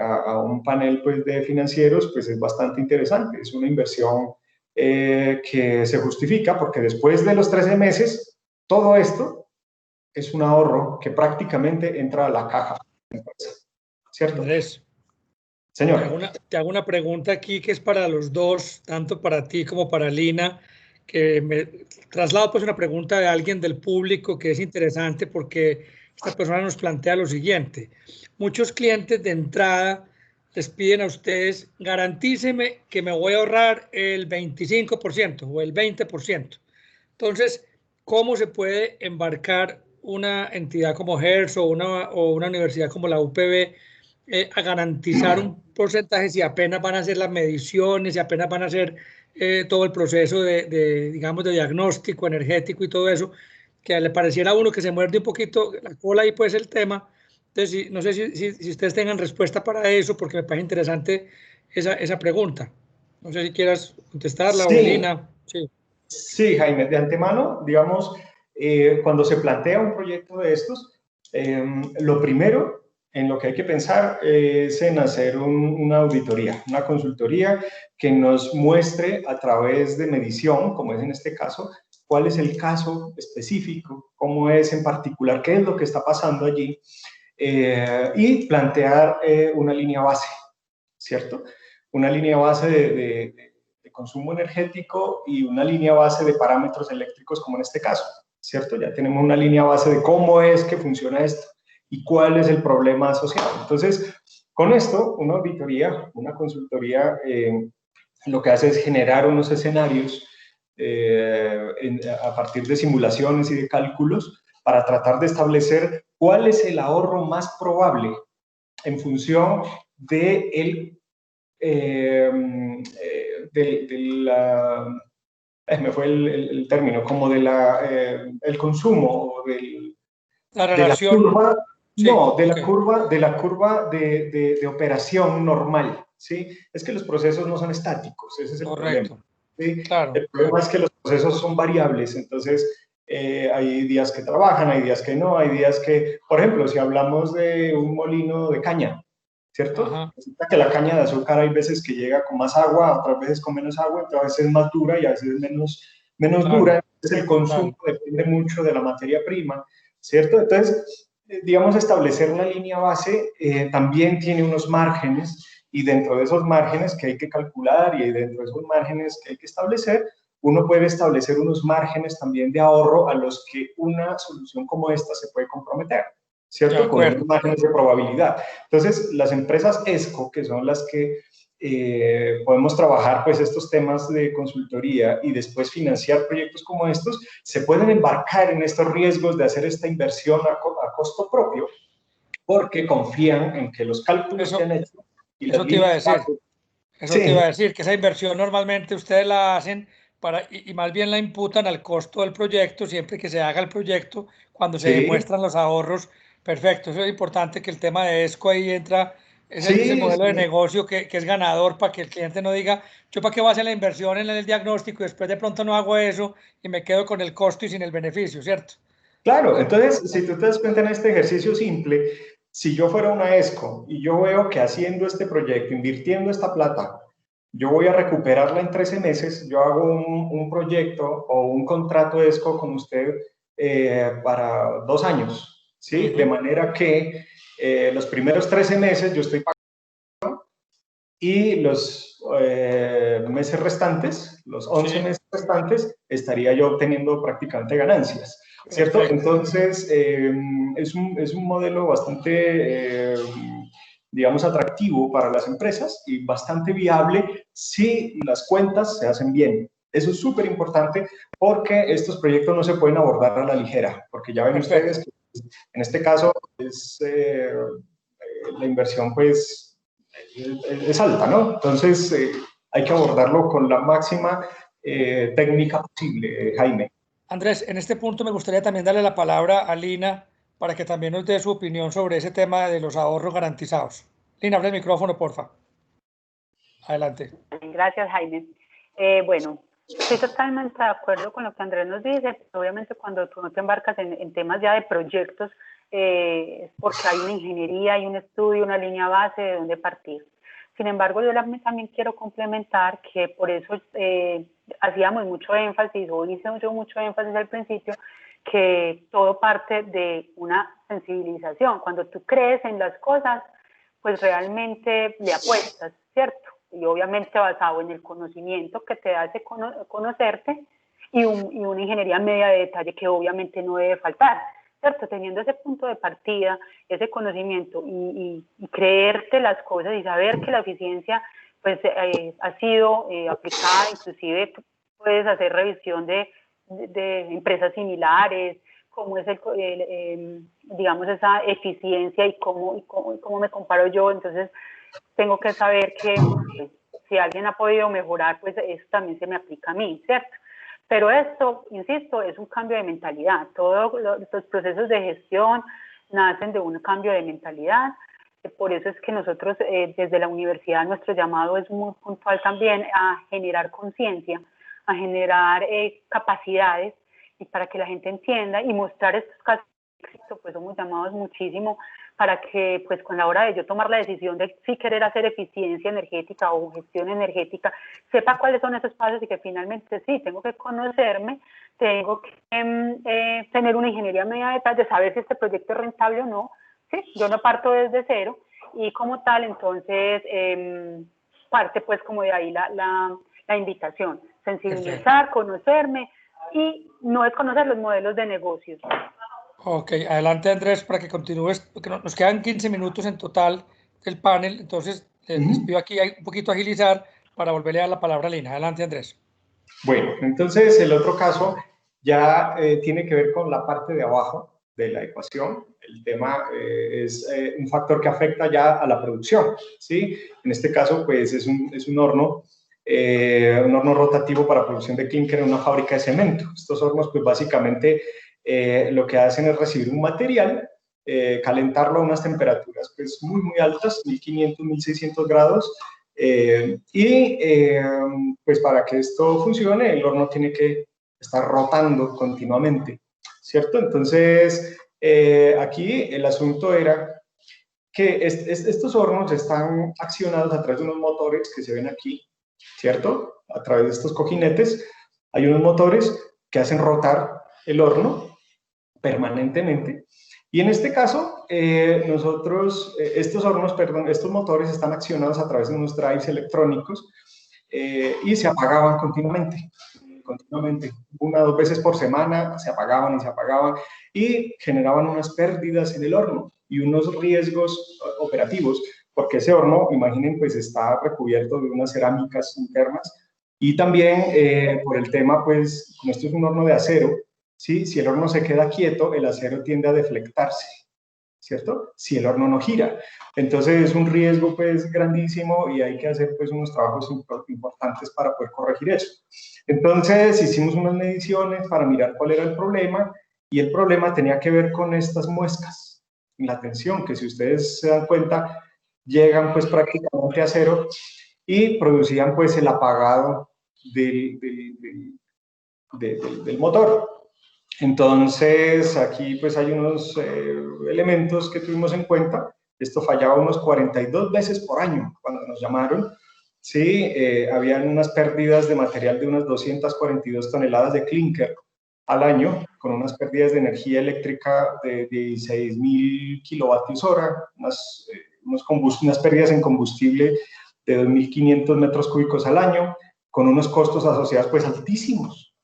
a un panel pues de financieros, pues es bastante interesante. Es una inversión que se justifica porque después de los 13 meses, todo esto es un ahorro que prácticamente entra a la caja, ¿cierto? Andrés, señor, te hago una pregunta aquí que es para los dos, tanto para ti como para Lina, que me traslado pues una pregunta de alguien del público que es interesante porque esta persona nos plantea lo siguiente. Muchos clientes de entrada les piden a ustedes, garantíceme que me voy a ahorrar el 25% o el 20%. Entonces, ¿cómo se puede embarcar una entidad como Hertz o una universidad como la UPB a garantizar un porcentaje si apenas van a hacer las mediciones, si apenas van a hacer todo el proceso digamos, de diagnóstico energético y todo eso, que le pareciera a uno que se muerde un poquito la cola y pues el tema? Entonces, no sé si ustedes tengan respuesta para eso, porque me parece interesante esa pregunta. No sé si quieras contestarla, sí, Aurelina. Sí. Sí, Jaime, de antemano, digamos, cuando se plantea un proyecto de estos, lo primero en lo que hay que pensar es en hacer una auditoría, una consultoría que nos muestre a través de medición, como es en este caso, cuál es el caso específico, cómo es en particular, qué es lo que está pasando allí, y plantear una línea base, ¿cierto? Una línea base de consumo energético y una línea base de parámetros eléctricos, como en este caso, ¿cierto? Ya tenemos una línea base de cómo es que funciona esto y cuál es el problema asociado. Entonces, con esto, una auditoría, una consultoría, lo que hace es generar unos escenarios a partir de simulaciones y de cálculos para tratar de establecer cuál es el ahorro más probable en función de me fue el término, como el consumo o La de la relación. curva, Sí, no, de okay. la curva de operación normal, ¿sí? Es que los procesos no son estáticos, ese es el problema. Correcto. ¿Sí? Claro, El problema claro. es que los procesos son variables, entonces hay días que trabajan, hay días que no, hay días que, por ejemplo, si hablamos de un molino de caña, ¿cierto? Ajá. Resulta que la caña de azúcar hay veces que llega con más agua, otras veces con menos agua, a veces es más dura y a veces menos Claro, dura. Entonces el consumo claro. depende mucho de la materia prima, ¿cierto? Entonces, digamos, establecer una línea base también tiene unos márgenes y dentro de esos márgenes que hay que calcular y dentro de esos márgenes que hay que establecer, uno puede establecer unos márgenes también de ahorro a los que una solución como esta se puede comprometer, ¿cierto? Con unos márgenes de probabilidad. Entonces, las empresas ESCO, que son las que podemos trabajar pues estos temas de consultoría y después financiar proyectos como estos, se pueden embarcar en estos riesgos de hacer esta inversión a costo propio, porque confían en que los cálculos que han hecho y eso te iba a decir. Eso te iba a decir, que esa inversión normalmente ustedes la hacen y más bien la imputan al costo del proyecto, siempre que se haga el proyecto, cuando se demuestran los ahorros. Perfecto, eso es importante, que el tema de ESCO ahí entra, ese modelo de negocio que es ganador, para que el cliente no diga, yo para qué voy a hacer la inversión en el diagnóstico y después de pronto no hago eso y me quedo con el costo y sin el beneficio, ¿cierto? Claro, entonces, si tú te das cuenta en este ejercicio simple, si yo fuera una ESCO y yo veo que haciendo este proyecto, invirtiendo esta plata, yo voy a recuperarla en 13 meses, yo hago un proyecto o un contrato ESCO con usted para 2 años, ¿sí? De manera que los primeros 13 meses yo estoy pagando y los meses restantes, los 11 meses restantes, estaría yo obteniendo prácticamente ganancias. ¿Cierto? Perfecto. Entonces, es un modelo bastante, digamos, atractivo para las empresas y bastante viable si las cuentas se hacen bien. Eso es súper importante porque estos proyectos no se pueden abordar a la ligera, porque ya ven ustedes que en este caso es, la inversión pues es alta, ¿no? Entonces, hay que abordarlo con la máxima técnica posible, Jaime. Andrés, en este punto me gustaría también darle la palabra a Lina para que también nos dé su opinión sobre ese tema de los ahorros garantizados. Lina, abre el micrófono, porfa. Adelante. Gracias, Jaime. Bueno, estoy totalmente de acuerdo con lo que Andrés nos dice. Obviamente, cuando tú no te embarcas en temas ya de proyectos, es porque hay una ingeniería, hay un estudio, una línea base de dónde partir. Sin embargo, yo también quiero complementar que por eso hacíamos mucho énfasis, o hice mucho énfasis al principio, que todo parte de una sensibilización. Cuando tú crees en las cosas, pues realmente le apuestas, ¿cierto? Y obviamente basado en el conocimiento que te hace conocerte y una ingeniería media de detalle que obviamente no debe faltar, ¿cierto? Teniendo ese punto de partida, ese conocimiento y creerte las cosas y saber que la eficiencia pues ha sido aplicada, inclusive puedes hacer revisión de empresas similares, cómo es digamos, esa eficiencia y cómo me comparo yo. Entonces, tengo que saber que pues, si alguien ha podido mejorar, pues eso también se me aplica a mí, ¿cierto? Pero esto, insisto, es un cambio de mentalidad. Todos los procesos de gestión nacen de un cambio de mentalidad. Por eso es que nosotros, desde la universidad, nuestro llamado es muy puntual también a generar conciencia, a generar capacidades, y para que la gente entienda y mostrar estos casos de éxito, pues somos llamados muchísimo para que, pues, con la hora de yo tomar la decisión de si querer hacer eficiencia energética o gestión energética, sepa cuáles son esos pasos y que finalmente sí, tengo que conocerme, tengo que tener una ingeniería media de detalle, saber si este proyecto es rentable o no, ¿sí? Yo no parto desde cero y como tal, entonces, parte pues como de ahí la invitación, sensibilizar, conocerme y no desconocer los modelos de negocios. Ok, adelante Andrés para que continúes, porque nos quedan 15 minutos en total del panel, entonces les pido aquí un poquito agilizar para volverle a dar la palabra a Lina. Adelante Andrés. Bueno, entonces el otro caso ya tiene que ver con la parte de abajo de la ecuación. El tema es un factor que afecta ya a la producción, ¿sí? En este caso, pues es un horno rotativo para producción de clínker en una fábrica de cemento. Estos hornos, pues básicamente lo que hacen es recibir un material, calentarlo a unas temperaturas pues muy altas, 1500, 1600 grados, pues para que esto funcione, el horno tiene que estar rotando continuamente, ¿cierto? Entonces, aquí el asunto era que estos hornos están accionados a través de unos motores que se ven aquí, ¿cierto? A través de estos cojinetes hay unos motores que hacen rotar el horno permanentemente. Y en este caso, estos motores están accionados a través de unos drives electrónicos y se apagaban continuamente. continuamente, 1 o 2 veces por semana, se apagaban y generaban unas pérdidas en el horno y unos riesgos operativos, porque ese horno, imaginen, pues está recubierto de unas cerámicas internas y también por el tema, pues, como esto es un horno de acero, ¿sí? Si el horno se queda quieto, el acero tiende a deflectarse, ¿cierto? Si el horno no gira. Entonces es un riesgo pues grandísimo y hay que hacer pues unos trabajos importantes para poder corregir eso. Entonces hicimos unas mediciones para mirar cuál era el problema y el problema tenía que ver con estas muescas, la tensión, que si ustedes se dan cuenta llegan pues prácticamente a cero y producían pues el apagado del motor. Entonces, aquí pues hay unos elementos que tuvimos en cuenta. Esto fallaba unos 42 veces por año cuando nos llamaron. Sí, habían unas pérdidas de material de unas 242 toneladas de clinker al año, con unas pérdidas de energía eléctrica de 16.000 kilovatios hora, unas pérdidas en combustible de 2.500 metros cúbicos al año, con unos costos asociados pues altísimos,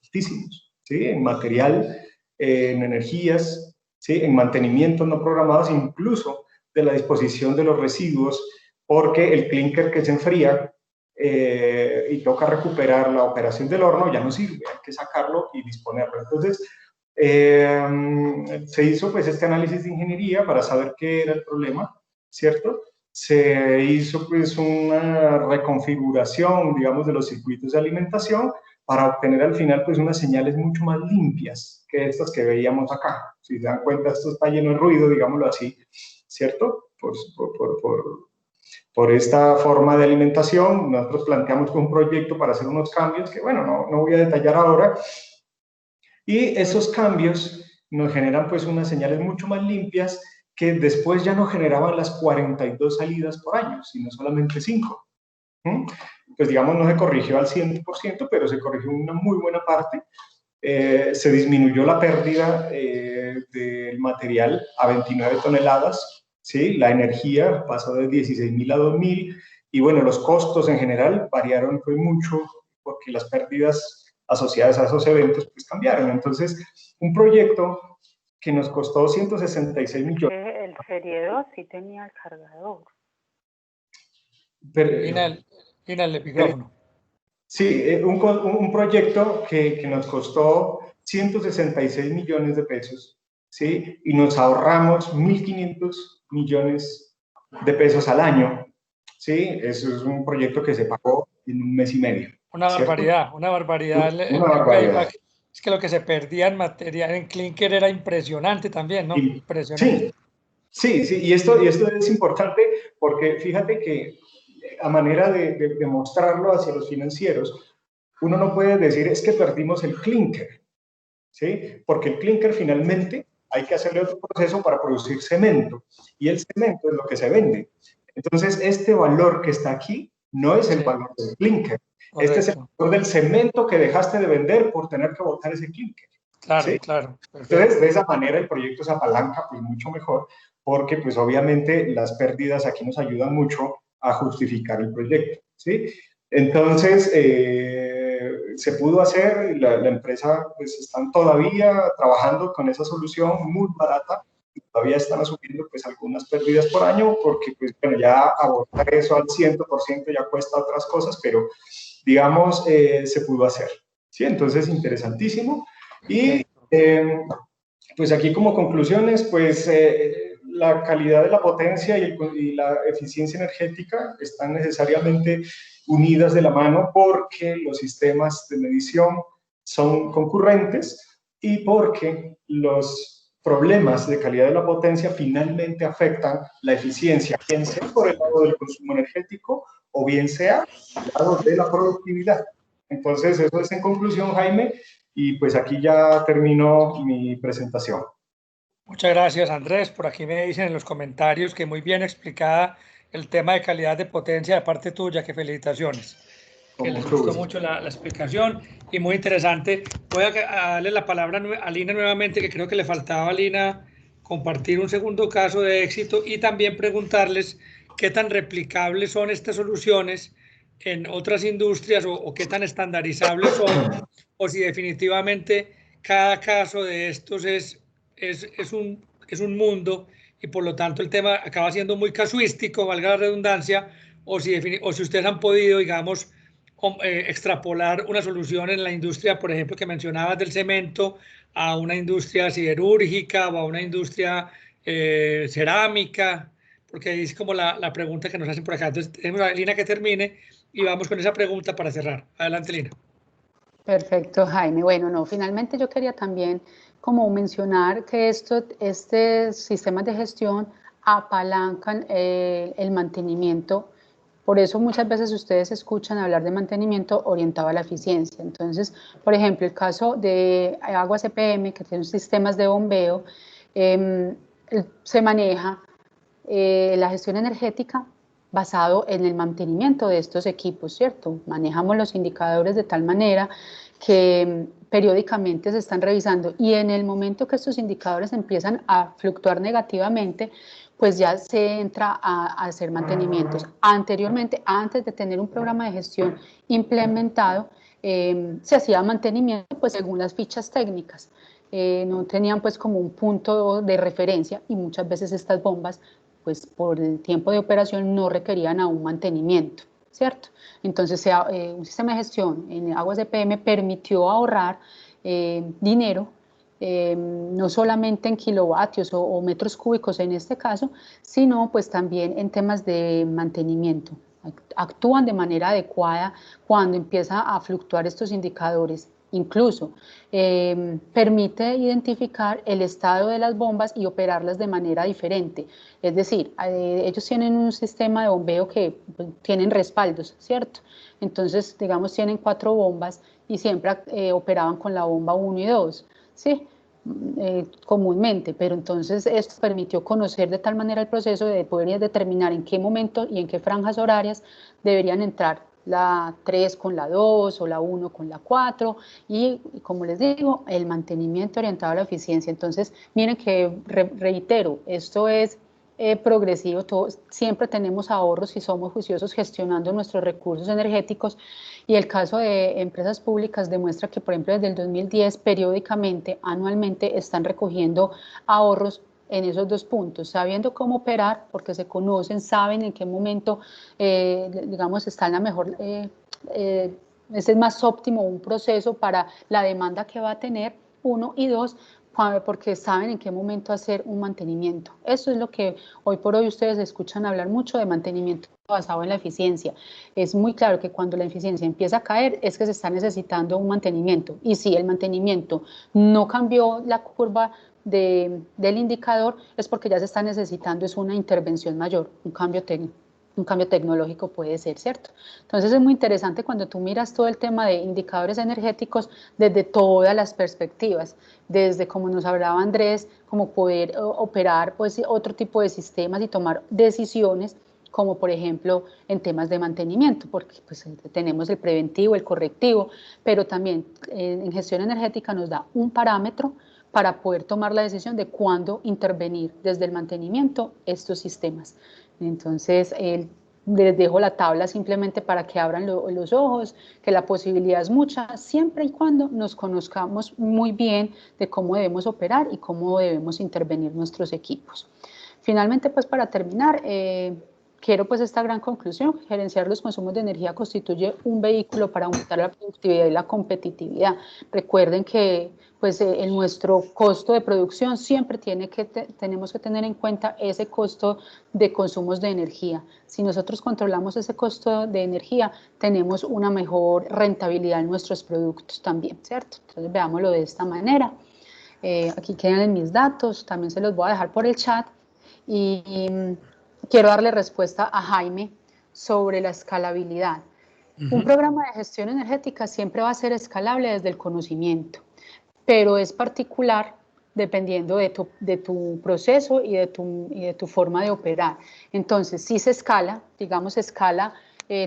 ¿sí? En material, en energías, ¿sí? En mantenimientos no programados, incluso de la disposición de los residuos, porque el clinker que se enfría y toca recuperar la operación del horno ya no sirve, hay que sacarlo y disponerlo. Entonces, se hizo pues este análisis de ingeniería para saber qué era el problema, ¿cierto? Se hizo pues una reconfiguración, digamos, de los circuitos de alimentación para obtener al final pues unas señales mucho más limpias que estas que veíamos acá. Si se dan cuenta, esto está lleno de ruido, digámoslo así, ¿cierto? Por esta forma de alimentación, nosotros planteamos un proyecto para hacer unos cambios que, bueno, no voy a detallar ahora. Y esos cambios nos generan pues unas señales mucho más limpias que después ya no generaban las 42 salidas por año, sino solamente 5. Pues digamos, no se corrigió al 100%, pero se corrigió una muy buena parte. Se disminuyó la pérdida del material a 29 toneladas, ¿sí? La energía pasó de 16.000 a 2.000 y bueno, los costos en general variaron pues mucho porque las pérdidas asociadas a esos eventos pues cambiaron. Entonces, un proyecto que nos costó 166 millones. El Serie 2 sí tenía el cargador. El micrófono. Sí, un proyecto que nos costó 166 millones de pesos, ¿sí? Y nos ahorramos 1.500 millones de pesos al año, ¿sí? Eso es un proyecto que se pagó en 1 mes y medio. Una barbaridad, una barbaridad. Una barbaridad. Es que lo que se perdía en material, en clinker, era impresionante también, ¿no? Impresionante. Sí, y esto es importante porque fíjate que a manera de mostrarlo hacia los financieros, uno no puede decir es que perdimos el clinker, ¿sí? Porque el clinker finalmente hay que hacerle otro proceso para producir cemento y el cemento es lo que se vende. Entonces, este valor que está aquí no es el valor del clinker. Correcto. Este es el valor del cemento que dejaste de vender por tener que botar ese clinker. Claro, ¿sí? Claro. Perfecto. Entonces, de esa manera el proyecto se apalanca pues mucho mejor porque pues obviamente las pérdidas aquí nos ayudan mucho a justificar el proyecto, ¿sí? Entonces, se pudo hacer, la empresa pues están todavía trabajando con esa solución muy barata, todavía están asumiendo pues algunas pérdidas por año porque pues bueno, ya abordar eso al 100% ya cuesta otras cosas, pero digamos se pudo hacer, ¿sí? Entonces, interesantísimo. Y pues aquí como conclusiones, pues la calidad de la potencia y la eficiencia energética están necesariamente unidas de la mano porque los sistemas de medición son concurrentes y porque los problemas de calidad de la potencia finalmente afectan la eficiencia, bien sea por el lado del consumo energético o bien sea por el lado de la productividad. Entonces, eso es en conclusión, Jaime, y pues aquí ya termino mi presentación. Muchas gracias, Andrés. Por aquí me dicen en los comentarios que muy bien explicada el tema de calidad de potencia de parte tuya, que felicitaciones. Que les gustó mucho la explicación y muy interesante. Voy a darle la palabra a Lina nuevamente, que creo que le faltaba a Lina compartir un segundo caso de éxito y también preguntarles qué tan replicables son estas soluciones en otras industrias o qué tan estandarizables son, o si definitivamente cada caso de estos es un mundo y por lo tanto el tema acaba siendo muy casuístico, valga la redundancia, o si ustedes han podido, digamos, extrapolar una solución en la industria, por ejemplo, que mencionabas del cemento, a una industria siderúrgica o a una industria cerámica, porque es como la pregunta que nos hacen por acá. Entonces, tenemos a Lina que termine y vamos con esa pregunta para cerrar. Adelante, Lina. Perfecto, Jaime. Bueno, no, finalmente yo quería también como mencionar que este sistemas de gestión apalancan el mantenimiento. Por eso muchas veces ustedes escuchan hablar de mantenimiento orientado a la eficiencia. Entonces, por ejemplo, el caso de Aguas EPM, que tiene sistemas de bombeo, se maneja la gestión energética basado en el mantenimiento de estos equipos, ¿cierto? Manejamos los indicadores de tal manera que periódicamente se están revisando y en el momento que estos indicadores empiezan a fluctuar negativamente, pues ya se entra a hacer mantenimientos. Anteriormente, antes de tener un programa de gestión implementado, se hacía mantenimiento pues según las fichas técnicas. No tenían pues como un punto de referencia y muchas veces estas bombas pues por el tiempo de operación no requerían aún mantenimiento, ¿cierto? Entonces un sistema de gestión en Aguas EPM permitió ahorrar dinero, no solamente en kilovatios o metros cúbicos en este caso, sino pues también en temas de mantenimiento. Actúan de manera adecuada cuando empieza a fluctuar estos indicadores. Incluso permite identificar el estado de las bombas y operarlas de manera diferente. Es decir, ellos tienen un sistema de bombeo que tienen respaldos, ¿cierto? Entonces, digamos, tienen 4 bombas y siempre operaban con la bomba 1 y 2, ¿sí? Comúnmente, pero entonces esto permitió conocer de tal manera el proceso de poder determinar en qué momento y en qué franjas horarias deberían entrar la 3 con la 2 o la 1 con la 4 y como les digo, el mantenimiento orientado a la eficiencia. Entonces, miren que reitero, esto es progresivo, siempre tenemos ahorros si somos juiciosos gestionando nuestros recursos energéticos y el caso de empresas públicas demuestra que, por ejemplo, desde el 2010 periódicamente, anualmente están recogiendo ahorros en esos 2 puntos, sabiendo cómo operar, porque se conocen, saben en qué momento, digamos, está en la mejor, es más óptimo un proceso para la demanda que va a tener, 1 y 2, porque saben en qué momento hacer un mantenimiento. Eso es lo que hoy por hoy ustedes escuchan hablar mucho de mantenimiento basado en la eficiencia. Es muy claro que cuando la eficiencia empieza a caer es que se está necesitando un mantenimiento. Y si el mantenimiento no cambió la curva del indicador, es porque ya se está necesitando es una intervención mayor, un cambio tecnológico puede ser, ¿cierto? Entonces es muy interesante cuando tú miras todo el tema de indicadores energéticos desde todas las perspectivas, desde como nos hablaba Andrés, como poder operar pues otro tipo de sistemas y tomar decisiones, como por ejemplo en temas de mantenimiento, porque pues tenemos el preventivo, el correctivo, pero también en gestión energética nos da un parámetro para poder tomar la decisión de cuándo intervenir desde el mantenimiento estos sistemas. Entonces, les dejo la tabla simplemente para que abran los ojos, que la posibilidad es mucha, siempre y cuando nos conozcamos muy bien de cómo debemos operar y cómo debemos intervenir nuestros equipos. Finalmente, pues para terminar, quiero pues esta gran conclusión: gerenciar los consumos de energía constituye un vehículo para aumentar la productividad y la competitividad. Recuerden que pues en nuestro costo de producción siempre tenemos que tener en cuenta ese costo de consumos de energía. Si nosotros controlamos ese costo de energía, tenemos una mejor rentabilidad en nuestros productos también, ¿cierto? Entonces veámoslo de esta manera. Aquí quedan mis datos, también se los voy a dejar por el chat y quiero darle respuesta a Jaime sobre la escalabilidad. Un programa de gestión energética siempre va a ser escalable desde el conocimiento, pero es particular dependiendo de tu proceso y de tu forma de operar. Entonces, si se escala, digamos, se escala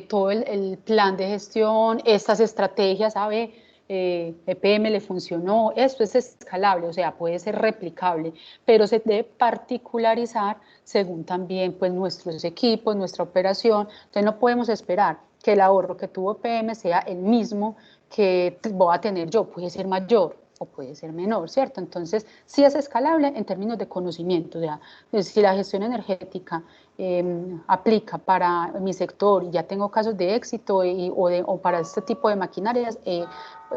todo el plan de gestión, estas estrategias, ¿sabe? EPM le funcionó, esto es escalable, o sea, puede ser replicable, pero se debe particularizar según también pues nuestros equipos, nuestra operación. Entonces no podemos esperar que el ahorro que tuvo PM sea el mismo que voy a tener yo, puede ser mayor o puede ser menor, ¿cierto? Entonces, sí es escalable en términos de conocimiento, o sea, si la gestión energética aplica para mi sector y ya tengo casos de éxito o para este tipo de maquinarias,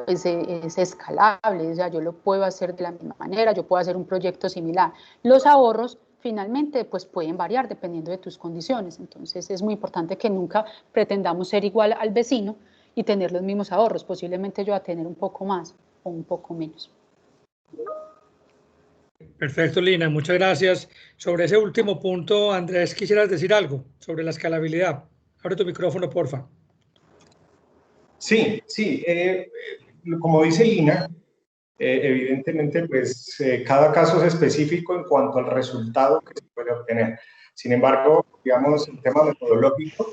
pues es escalable, o sea, yo lo puedo hacer de la misma manera, yo puedo hacer un proyecto similar. Los ahorros finalmente pues pueden variar dependiendo de tus condiciones, entonces es muy importante que nunca pretendamos ser igual al vecino y tener los mismos ahorros, posiblemente yo a tener un poco más o un poco menos. Perfecto, Lina, muchas gracias. Sobre ese último punto, Andrés, ¿quisieras decir algo sobre la escalabilidad? Abre tu micrófono, porfa. Sí, como dice Lina, evidentemente, pues cada caso es específico en cuanto al resultado que se puede obtener. Sin embargo, digamos, el tema metodológico,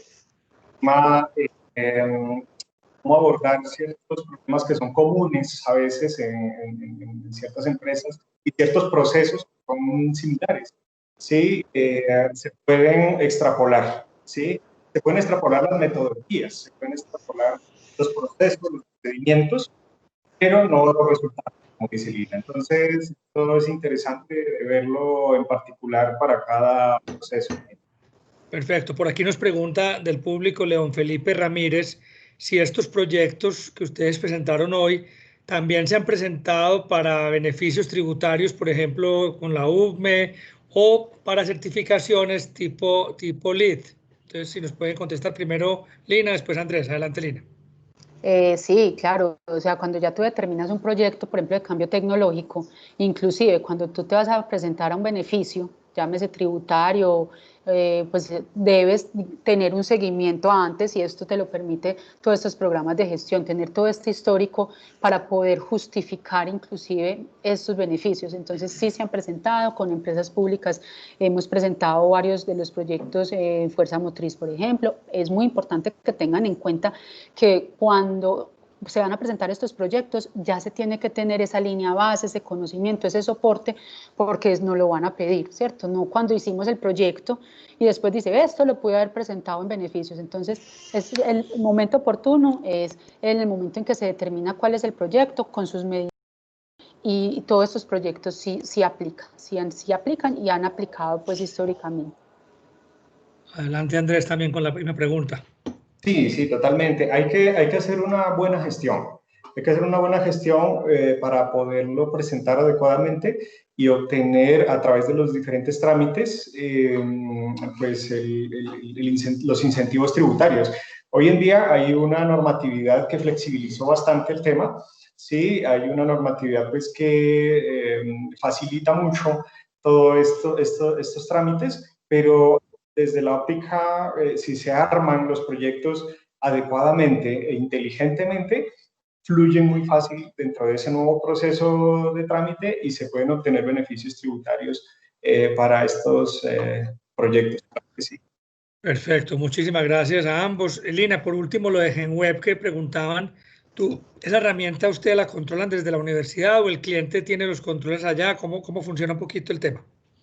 cómo abordar ciertos problemas que son comunes a veces en ciertas empresas y ciertos procesos que son similares. ¿Sí? Se pueden extrapolar, ¿sí? Se pueden extrapolar las metodologías, se pueden extrapolar los procesos, los procedimientos, pero no los resultados, como dice Lina. Entonces, todo es interesante de verlo en particular para cada proceso. Perfecto. Por aquí nos pregunta del público León Felipe Ramírez si estos proyectos que ustedes presentaron hoy también se han presentado para beneficios tributarios, por ejemplo, con la UCME o para certificaciones tipo LEED. Entonces, si nos pueden contestar primero Lina, después Andrés. Adelante, Lina. Sí, claro, o sea, cuando ya tú determinas un proyecto, por ejemplo, de cambio tecnológico, inclusive cuando tú te vas a presentar a un beneficio, llámese tributario, pues debes tener un seguimiento antes y esto te lo permite todos estos programas de gestión, tener todo este histórico para poder justificar inclusive estos beneficios. Entonces sí se han presentado con empresas públicas, hemos presentado varios de los proyectos en Fuerza Motriz, por ejemplo. Es muy importante que tengan en cuenta que cuando se van a presentar estos proyectos, ya se tiene que tener esa línea base, ese conocimiento, ese soporte, porque nos lo van a pedir, ¿cierto? No cuando hicimos el proyecto y después dice, esto lo pude haber presentado en beneficios. Entonces, es el momento oportuno, es en el momento en que se determina cuál es el proyecto, con sus medidas, y todos estos proyectos sí aplican, sí aplican y han aplicado pues históricamente. Adelante, Andrés, también con la primera pregunta. Sí, totalmente. Hay que hacer una buena gestión. Hay que hacer una buena gestión para poderlo presentar adecuadamente y obtener a través de los diferentes trámites pues los incentivos tributarios. Hoy en día hay una normatividad que flexibilizó bastante el tema. Sí, hay una normatividad pues que facilita mucho todo estos trámites, pero desde la óptica, si se arman los proyectos adecuadamente e inteligentemente, fluyen muy fácil dentro de ese nuevo proceso de trámite y se pueden obtener beneficios tributarios para estos proyectos. Claro que sí. Perfecto, muchísimas gracias a ambos. Lina, por último, lo de GenWeb que preguntaban, ¿esa herramienta usted la controlan desde la universidad o el cliente tiene los controles allá? ¿Cómo funciona un poquito el tema?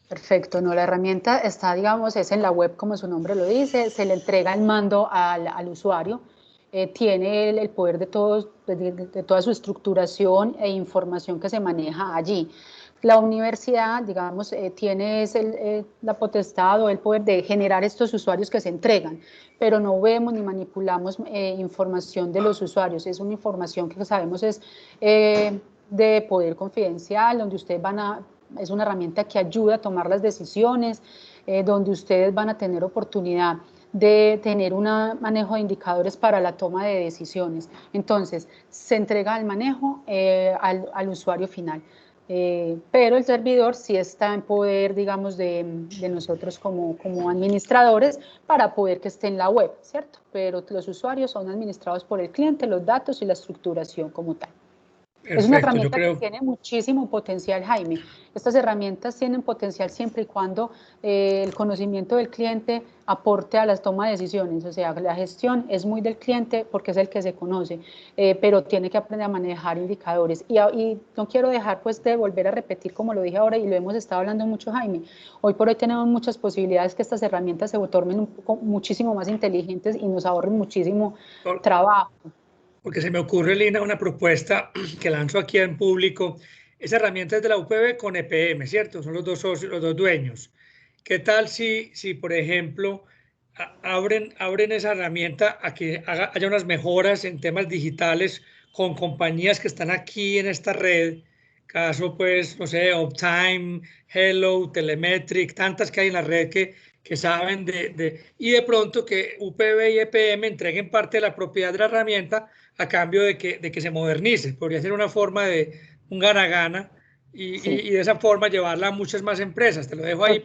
Perfecto, no, la herramienta está, digamos, es en la web, como su nombre lo dice, se le entrega el mando al usuario, tiene el poder de toda su estructuración e información que se maneja allí. La universidad, digamos, tiene la potestad o el poder de generar estos usuarios que se entregan, pero no vemos ni manipulamos información de los usuarios, es una información que sabemos es de poder confidencial, donde ustedes es una herramienta que ayuda a tomar las decisiones, donde ustedes van a tener oportunidad de tener un manejo de indicadores para la toma de decisiones. Entonces, se entrega el manejo al usuario final. Pero el servidor sí está en poder, digamos, de nosotros como administradores para poder que esté en la web, ¿cierto? Pero los usuarios son administrados por el cliente, los datos y la estructuración como tal. Perfecto, es una herramienta que tiene muchísimo potencial, Jaime. Estas herramientas tienen potencial siempre y cuando el conocimiento del cliente aporte a la toma de decisiones. O sea, la gestión es muy del cliente porque es el que se conoce, pero tiene que aprender a manejar indicadores. Y no quiero dejar pues de volver a repetir como lo dije ahora y lo hemos estado hablando mucho, Jaime. Hoy por hoy tenemos muchas posibilidades que estas herramientas se tornen muchísimo más inteligentes y nos ahorren muchísimo trabajo. Porque se me ocurre, Lina, una propuesta que lanzo aquí en público. Esa herramienta es de la UPB con EPM, ¿cierto? Son los dos socios, los dos dueños. ¿Qué tal si por ejemplo, abren esa herramienta a que haya unas mejoras en temas digitales con compañías que están aquí en esta red? Caso, pues, no sé, Uptime, Hello, Telemetric, tantas que hay en la red que saben y de pronto que UPB y EPM entreguen parte de la propiedad de la herramienta a cambio de que se modernice. Podría ser una forma de un gana-gana y de esa forma llevarla a muchas más empresas. Te lo dejo ahí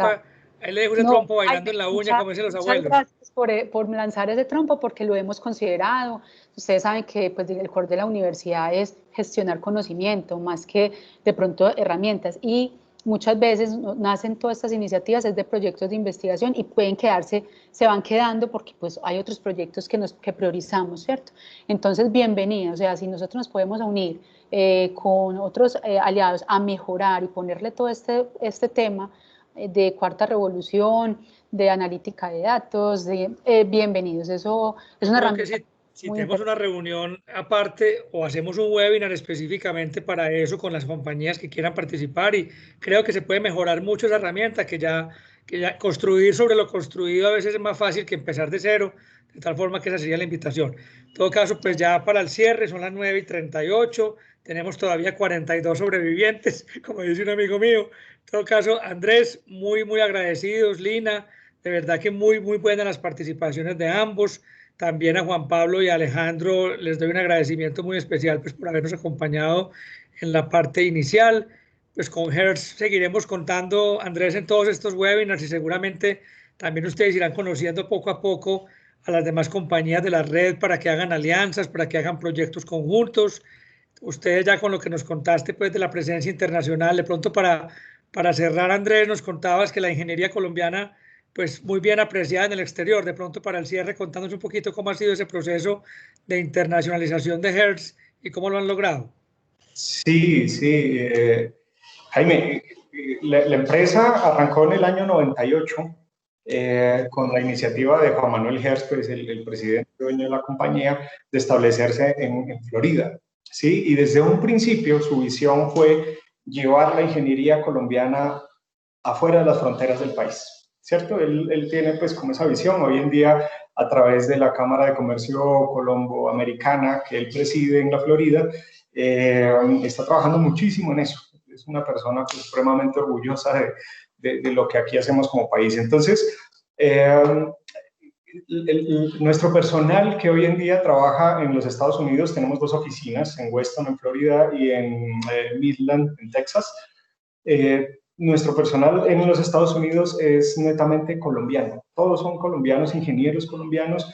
ahí le dejo ese trompo bailando en la uña, como dicen los abuelos. Muchas gracias por lanzar ese trompo, porque lo hemos considerado. Ustedes saben que pues, el core de la universidad es gestionar conocimiento, más que de pronto herramientas. Y muchas veces nacen todas estas iniciativas es de proyectos de investigación y pueden quedarse, se van quedando porque pues hay otros proyectos que priorizamos, ¿cierto? Entonces, bienvenidos, o sea, si nosotros nos podemos unir con otros aliados a mejorar y ponerle todo este tema de cuarta revolución, de analítica de datos, bienvenidos, eso es una herramienta. Si tenemos una reunión aparte o hacemos un webinar específicamente para eso con las compañías que quieran participar, y creo que se puede mejorar mucho esa herramienta, que ya construir sobre lo construido a veces es más fácil que empezar de cero, de tal forma que esa sería la invitación. En todo caso, pues ya para el cierre son las 9:38, tenemos todavía 42 sobrevivientes, como dice un amigo mío. En todo caso, Andrés, muy agradecidos, Lina, de verdad que muy buenas las participaciones de ambos. También a Juan Pablo y a Alejandro les doy un agradecimiento muy especial pues, por habernos acompañado en la parte inicial. Pues con Hertz seguiremos contando, Andrés, en todos estos webinars, y seguramente también ustedes irán conociendo poco a poco a las demás compañías de la red para que hagan alianzas, para que hagan proyectos conjuntos. Ustedes ya con lo que nos contaste pues, de la presencia internacional, de pronto para cerrar, Andrés, nos contabas que la ingeniería colombiana pues muy bien apreciada en el exterior. De pronto para el cierre, contándonos un poquito cómo ha sido ese proceso de internacionalización de Hertz y cómo lo han logrado. Sí, Jaime, la empresa arrancó en el año 98 con la iniciativa de Juan Manuel Hertz, pues el presidente dueño de la compañía, de establecerse en Florida. ¿Sí? Y desde un principio su visión fue llevar la ingeniería colombiana afuera de las fronteras del país. ¿Cierto? Él tiene pues como esa visión. Hoy en día, a través de la Cámara de Comercio Colombo-Americana que él preside en la Florida, está trabajando muchísimo en eso. Es una persona pues, supremamente orgullosa de lo que aquí hacemos como país. Entonces, nuestro personal que hoy en día trabaja en los Estados Unidos, tenemos 2 oficinas, en Weston, en Florida, y en Midland, en Texas. Nuestro personal en los Estados Unidos es netamente colombiano. Todos son colombianos, ingenieros colombianos.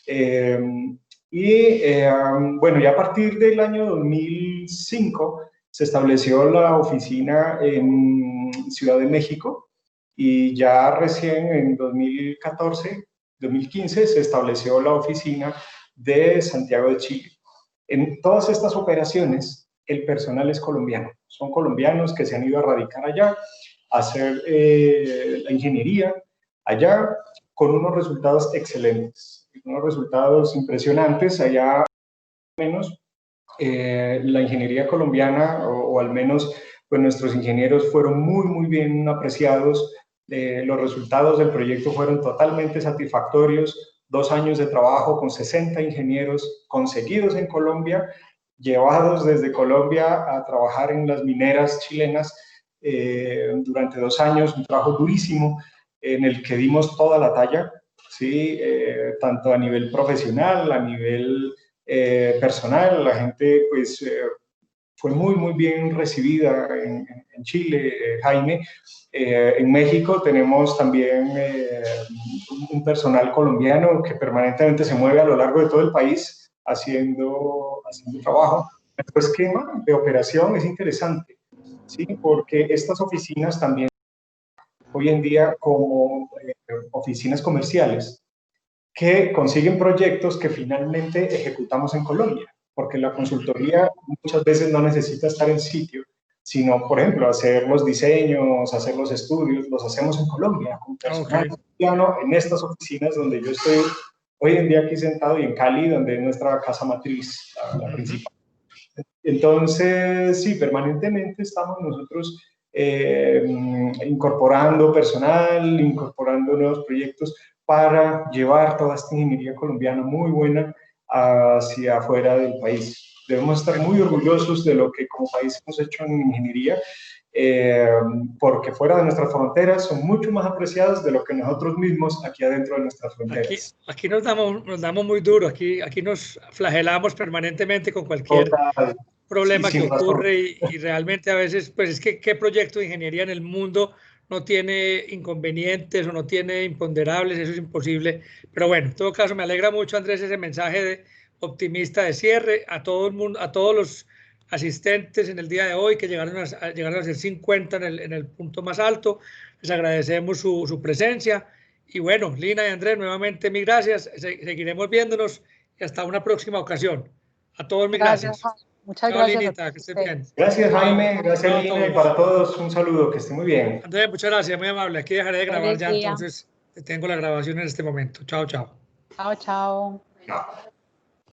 Bueno, ya a partir del año 2005 se estableció la oficina en Ciudad de México, y ya recién en 2015 se estableció la oficina de Santiago de Chile. En todas estas operaciones, el personal es colombiano. Son colombianos que se han ido a radicar allá, a hacer la ingeniería allá, con unos resultados excelentes, unos resultados impresionantes. Allá, menos, la ingeniería colombiana, o al menos pues, nuestros ingenieros fueron muy bien apreciados. Los resultados del proyecto fueron totalmente satisfactorios. 2 años de trabajo con 60 ingenieros conseguidos en Colombia, llevados desde Colombia a trabajar en las mineras chilenas durante 2 años, un trabajo durísimo en el que dimos toda la talla, ¿sí? Tanto a nivel profesional, a nivel personal. La gente pues fue muy bien recibida en Chile, Jaime. En México tenemos también un personal colombiano que permanentemente se mueve a lo largo de todo el país haciendo trabajo. nuestro esquema de operación es interesante, ¿sí? Porque estas oficinas también hoy en día como oficinas comerciales que consiguen proyectos que finalmente ejecutamos en Colombia, porque la consultoría muchas veces no necesita estar en sitio, sino, por ejemplo, hacer los diseños, hacer los estudios, los hacemos en Colombia, con personal colombiano, en estas oficinas donde yo estoy hoy en día aquí sentado, y en Cali, donde es nuestra casa matriz, la principal. Entonces, sí, permanentemente estamos nosotros incorporando personal, incorporando nuevos proyectos para llevar toda esta ingeniería colombiana muy buena hacia afuera del país. Debemos estar muy orgullosos de lo que como país hemos hecho en ingeniería, porque fuera de nuestras fronteras son mucho más apreciados de lo que nosotros mismos aquí adentro de nuestras fronteras. Aquí nos damos muy duro, aquí nos flagelamos permanentemente con cualquier problema que ocurre y realmente a veces, pues es que qué proyecto de ingeniería en el mundo no tiene inconvenientes o no tiene imponderables, eso es imposible. Pero bueno, en todo caso me alegra mucho, Andrés, ese mensaje optimista de cierre a todo el mundo, a todos los asistentes en el día de hoy que llegaron a ser 50 en el punto más alto. Les agradecemos su presencia. Y bueno, Lina y Andrés, nuevamente mil gracias. Seguiremos viéndonos y hasta una próxima ocasión. A todos mil gracias. Muchas gracias. Linita, que estén bien. Gracias, Jaime. Gracias, Lina. Y para todos, un saludo. Que estén muy bien. Andrés, muchas gracias. Muy amable. Aquí dejaré de grabar ya. Entonces, tengo la grabación en este momento. Chao, chao. Chao, chao. Chao.